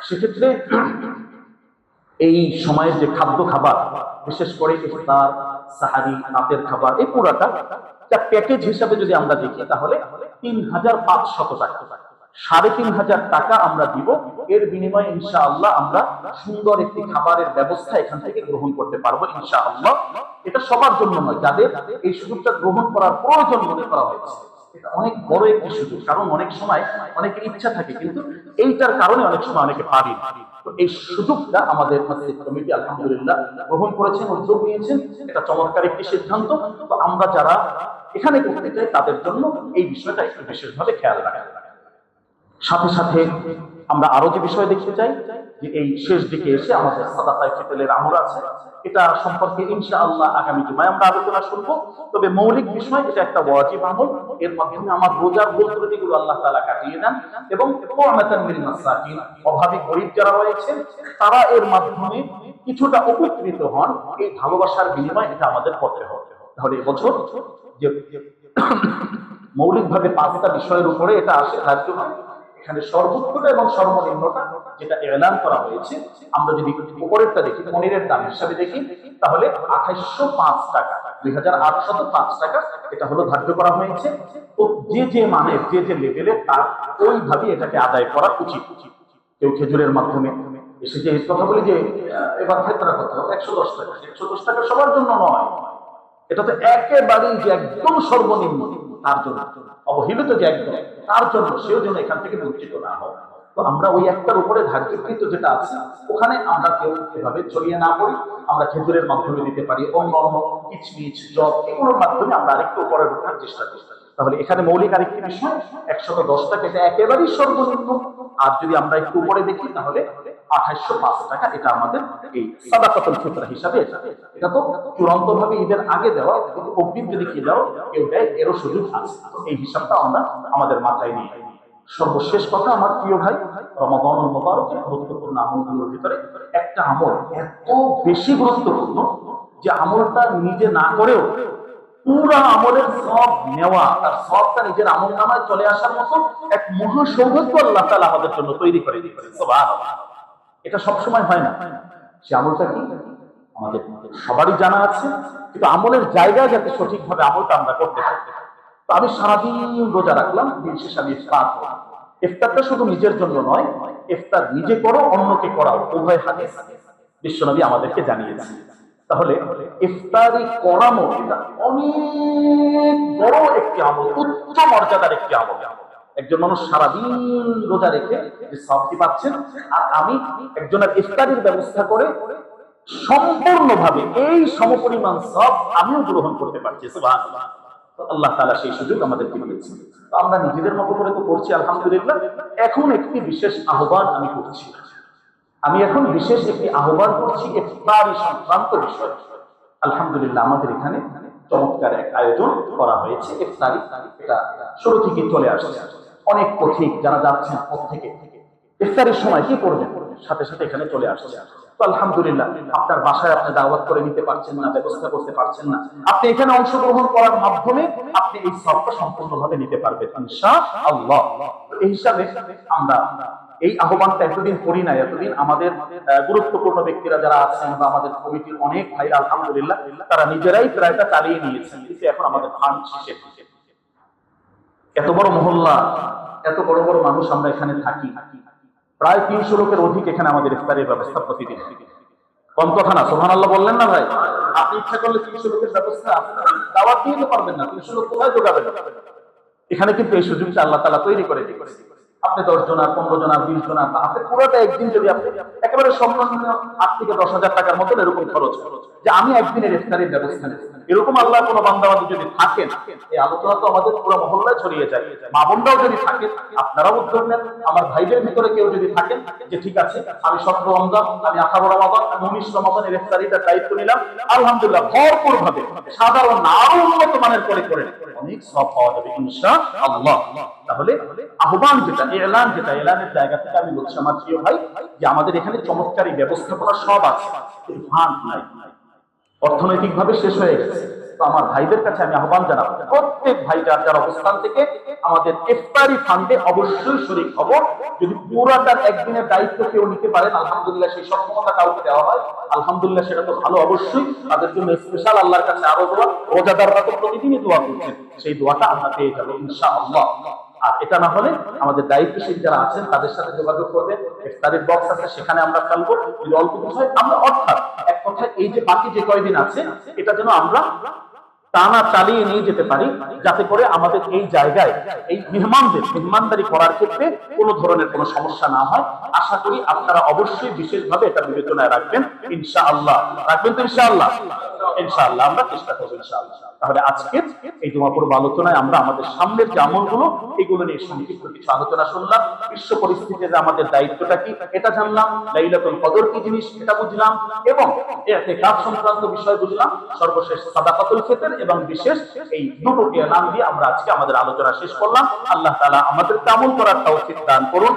সেক্ষেত্রে এই সময়ের যে খাদ্য খাবার, বিশেষ করে ইফতার, সাহারি, রাতের খাবার, এই পুরাটা যা প্যাকেজ হিসাবে যদি আমরা দেখি তাহলে 3500 টাকা, 3500 টাকা আমরা দিব। এর বিনিময়ে ইনশাআল্লাহ আমরা সুন্দর একটি খাবারের ব্যবস্থা এখান থেকে গ্রহণ করতে পারবো ইনশাআল্লাহ। এটা সবার জন্য নয়, যাদের এই সুযোগটা গ্রহণ করার প্রয়োজন মনে করা হয়েছে। এটা অনেক বড় একটি সুযোগ, কারণ অনেক সময় অনেকের ইচ্ছা থাকে কিন্তু এইটার কারণে অনেক সময় অনেকে পারি না। তো এই সুযোগটা আমাদের মসজিদ কমিটি আলহামদুলিল্লাহ গ্রহণ করেছেন, উদ্যোগ নিয়েছেন। এটা চমৎকার একটি সিদ্ধান্ত। তো আমরা যারা এখানে করতে চাই তাদের জন্য এই বিষয়টা একটু বিশেষভাবে খেয়াল রাখা। সাথে সাথে আমরা আরো যে বিষয় দেখতে চাই যে এই শেষ দিকে এসে আমাদের সাদাকায়ে ফিতরের আমল আছে, এটা সম্পর্কে ইনশাআল্লাহ আগামী জুমায় আমরা আলোচনা করব। তবে মৌলিক বিষয়, এটা একটা ওয়াজিব আমল। এর মাধ্যমে আমার রোজার ভুল ত্রুটিগুলো আল্লাহ তাআলা কাটিয়ে দেন এবং তু'মাতান লিল মাসাকিন, অভাবী গরীব যারা রয়েছে তারা এর মাধ্যমে কিছুটা উপকৃত হন। এই ভালোবাসার বিনিময় এটা আমাদের করতে হবে। তাহলে এবছর যে মৌলিকভাবে 5টা বিষয়ের উপরে এটা আসে, ধার্য হয়। এখানে সর্বোচ্চটা এবং সর্বনিম্নটা যেটা এলান করা হয়েছে, আমরা যদি উপরেরটা দেখি, পনিরের দাম হিসাবে দেখি, তাহলে 2805 টাকা, 2805 টাকা এটা হলো ধার্য করা হয়েছে। তো যে যে মানের, যে যে লেভেলের, তার ওইভাবে এটাকে আদায় করা উচিত। কেউ খেজুরের মাধ্যমে এসে যে কথা বলি যে এবার ক্ষেত্রে করতে হবে 110 টাকা, 110 টাকা সবার জন্য নয়। এটা তো একেবারেই যে একদম সর্বনিম্ন তার জন্য, অবহেলিত যে একদম তার জন্য, সেও যেন এখান থেকে বঞ্চিত না হয়। তো আমরা ওই একটার উপরে ধার্যকৃত যেটা আছে ওখানে আমরা কেউ এভাবে ছড়িয়ে না পড়ি। আমরা খেজুরের মাধ্যমে দিতে পারি, অন্য অন্য কিচমিচ, জব, এগুলোর মাধ্যমে আমরা আরেকটু উপরে ওঠার চেষ্টা করি। তাহলে এখানে মৌলিক আরেকটি বিষয়, 110 টাকা এটা একেবারেই সর্বনিম্ন। আর যদি আমরা একটু উপরে দেখি তাহলে 2805 টাকা এটা আমাদের এই সাদাকাতুল ফিতর হিসাবে। এটা তো চূড়ান্ত ভাবে ঈদের আগে দেওয়া, কিন্তু অগ্রিম যদি কি দাও কেউ দেয়, এরও সুযোগ আছে। এই হিসাবটা আমরা আমাদের মাথায় নিয়ে। সর্বশেষ কথা, আমার প্রিয় ভাই, রমাদানুল মুবারকের গুরুত্বপূর্ণ আমলগুলোর ভিতরে একটা আমল এত বেশি গুরুত্বপূর্ণ যে আমলটা নিজে না করেও পুরা আমলের সব নেওয়া, তার সবটা নিজের আমল নামায় চলে আসার মতো এক মহা সৌভাগ্য আল্লাহ তাআলা আমাদের জন্য তৈরি করে দিয়েছেন। সুবহানাল্লাহ। এটা সবসময় হয় না। সে আমলটা কি আমাদের সবারই জানা আছে, কিন্তু আমলের জায়গায় যাতে সঠিকভাবে আমলটা আমরা করতে পারি। তো আমি সারাদিন রোজা রাখলাম, দিন শেষে আমি ইফতার করলাম। ইফতারটা শুধু নিজের জন্য নয়, ইফতার নিজে করো, অন্যকে করাও, উভয় হাদিস বিশ্বনবী আমাদেরকে জানিয়েছেন। তাহলে ইফতারি করানো এটা অনেক বড় একটি আমল, উচ্চ মর্যাদার একটি আমল। একজন মানুষ সারাদিন রোজা রেখে যে সওয়াবটি পাচ্ছেন, আর আমি একজনের ইফতারির ব্যবস্থা করে সম্পূর্ণভাবে এই সমপরিমাণ সওয়াব আমিও গ্রহণ করতে পারছি। সুবহানাল্লাহ। আল্লাহ তাআলা সেই সুযোগ আমাদেরকে দিয়েছেন। তো আমরা নিজেদের মতো করে তো করছি আলহামদুলিল্লাহ। এখন একটি বিশেষ আহ্বান আমি করছি, আমি এখন বিশেষ একটি আহ্বান করছি ইফতারি সংক্রান্ত বিষয়। আলহামদুলিল্লাহ আমাদের এখানে চমৎকার এক আয়োজন করা হয়েছে ইফতারি। এটা শুরু থেকে চলে আসছে। অনেক পথিক যারা যাচ্ছেন পথ থেকে ইফতারির সময় কি করবেন, সাথে সাথে এখানে চলে আসছে। তো আলহামদুলিল্লাহ, আপনার বাসায় আপনি দাওয়াত করে নিতে পারছেন না, ব্যবস্থা করতে পারছেন না, আপনি এখানে অংশগ্রহণ করার মাধ্যমে আপনি এই সবটা সম্পূর্ণভাবে নিতে পারবেন ইনশাআল্লাহ। এই হিসাবে আমরা এই আহ্বানটা এতদিন করি না। এতদিন আমাদের গুরুত্বপূর্ণ ব্যক্তিরা যারা আছেন বা আমাদের কমিটির অনেক ভাইরা আলহামদুলিল্লাহ তারা নিজেরাই প্রায়টা চালিয়ে নিয়েছেন, কিন্তু এখন আমাদের ফান্ড শেষের দিকে। এত বড় মহল্লা, এত বড় বড় মানুষ আমরা এখানে থাকি, প্রায় 300 লোকের অধিক এখানে আমাদের ইফতারের ব্যবস্থা প্রতিদিন। কম কথা না, সুবহানাল্লাহ বললেন না ভাই? আপনি ইচ্ছা করলে 300 লোকের ব্যবস্থা দাওয়াত দিয়ে তো পারবেন না, 300 লোক কোথায় যোগাবেন? এখানে কিন্তু এই সুযোগটা আল্লাহ তাআলা তৈরি করে দিয়েছেন। আপনি 10 জন, 15 জন, 20 জন, আপনি পুরোটা একদিন যদি আপনি একেবারে সম্মানিত 8 থেকে 10,000 টাকার মতো এরকম খরচ যে আমি একদিনের ইফতারের ব্যবস্থা নেব, এরকম আল্লাহ কোনো বান্দাবান্দি যদি থাকেন, এই আলোচনা তো আমাদের পুরো মহল্লায় ছড়িয়ে যায়। মা বোনরাও যদি থাকেন, আপনারাও উদ্যোগ নেন। আমার ভাইদের ভিতরে কেউ যদি থাকেন যে ঠিক আছে আমি 17 রমজান, আমি 18 রমাদান, আমি 19 রমাদানের ইফতারিটার দায়িত্ব নিলাম, আলহামদুলিল্লাহ ভরপুর ভাবে সাধারণ আরো উন্নত মানের করে অনেক সওয়াব পাওয়া যাবে ইনশাআল্লাহ। তাহলে আহ্বান যেটা, এলান যেটা, এলানের জায়গা থেকে আমি বলছি আমার প্রিয় ভাই যে আমাদের এখানে চমৎকার এই ব্যবস্থাপনা সব আছে, কিন্তু ফান্ড নাই, অর্থনৈতিক ভাবে শেষ হয়ে গেছে। তো আমার ভাইদের কাছে আমি আহ্বান জানাবো, প্রত্যেক ভাই যার যার অবস্থান থেকে আমাদের ইফতারি ফান্ডে অবশ্যই শরীক হব। যদি পুরাটার একদিনের দায়িত্ব কেউ নিতে পারেন, আলহামদুলিল্লাহ, সেই সক্ষমতা কাউকে দেওয়া হয়, আলহামদুলিল্লাহ, সেটা তো ভালো। অবশ্যই তাদের জন্য স্পেশাল আল্লাহর কাছে আরো দোয়া, রোজাদাররা তো প্রতিদিনই দোয়া করছেন, সেই দোয়াটা আমরা পেয়ে যাবো ইনশাআল্লাহ। আর এটা না হলে আমাদের দায়িত্বশীল যারা আছেন তাদের সাথে যোগাযোগ করবেন, ইফতারের বক্স আছে, সেখানে আমরা ফেলবো। যদি অল্প কিছু হয় আমরা, অর্থাৎ এক কথায় এই যে বাকি যে কয়দিন আছে এটা যেন আমরা টানা চালিয়ে নিয়ে যেতে পারি, যাতে করে আমাদের এই জায়গায় এই মেহমানদারি করার ক্ষেত্রে কোনো ধরনের কোনো সমস্যা না হয়। আশা করি আপনারা অবশ্যই বিশেষভাবে এটা বিবেচনায় রাখবেন ইনশাআল্লাহ। রাখবেন তো ইনশাআল্লাহ? ইনশাআল্লাহ আমরা চেষ্টা করবো ইনশাআল্লাহ। তাহলে আজকে এই জমা পর্ব আলোচনায় আমরা আমাদের সামনের যে আমলগুলো এগুলো নিয়ে সংক্ষিপ্ত কিছু আলোচনা শুনলাম। বিশ্ব পরিস্থিতিতে আমাদের দায়িত্বটা কি এটা জানলাম, লাইলাতুল কদর কি জিনিস এটা বুঝলাম, এবং ইতিকাফ সংক্রান্ত বিষয় বুঝলাম, সর্বশেষ সাদাকাতুল ফিতর এবং বিশেষ এই দুটো নাম দিয়ে আমরা আজকে আমাদের আলোচনা শেষ করলাম। আল্লাহ তাআলা আমাদেরকে আমল করার তৌফিক দান করুন।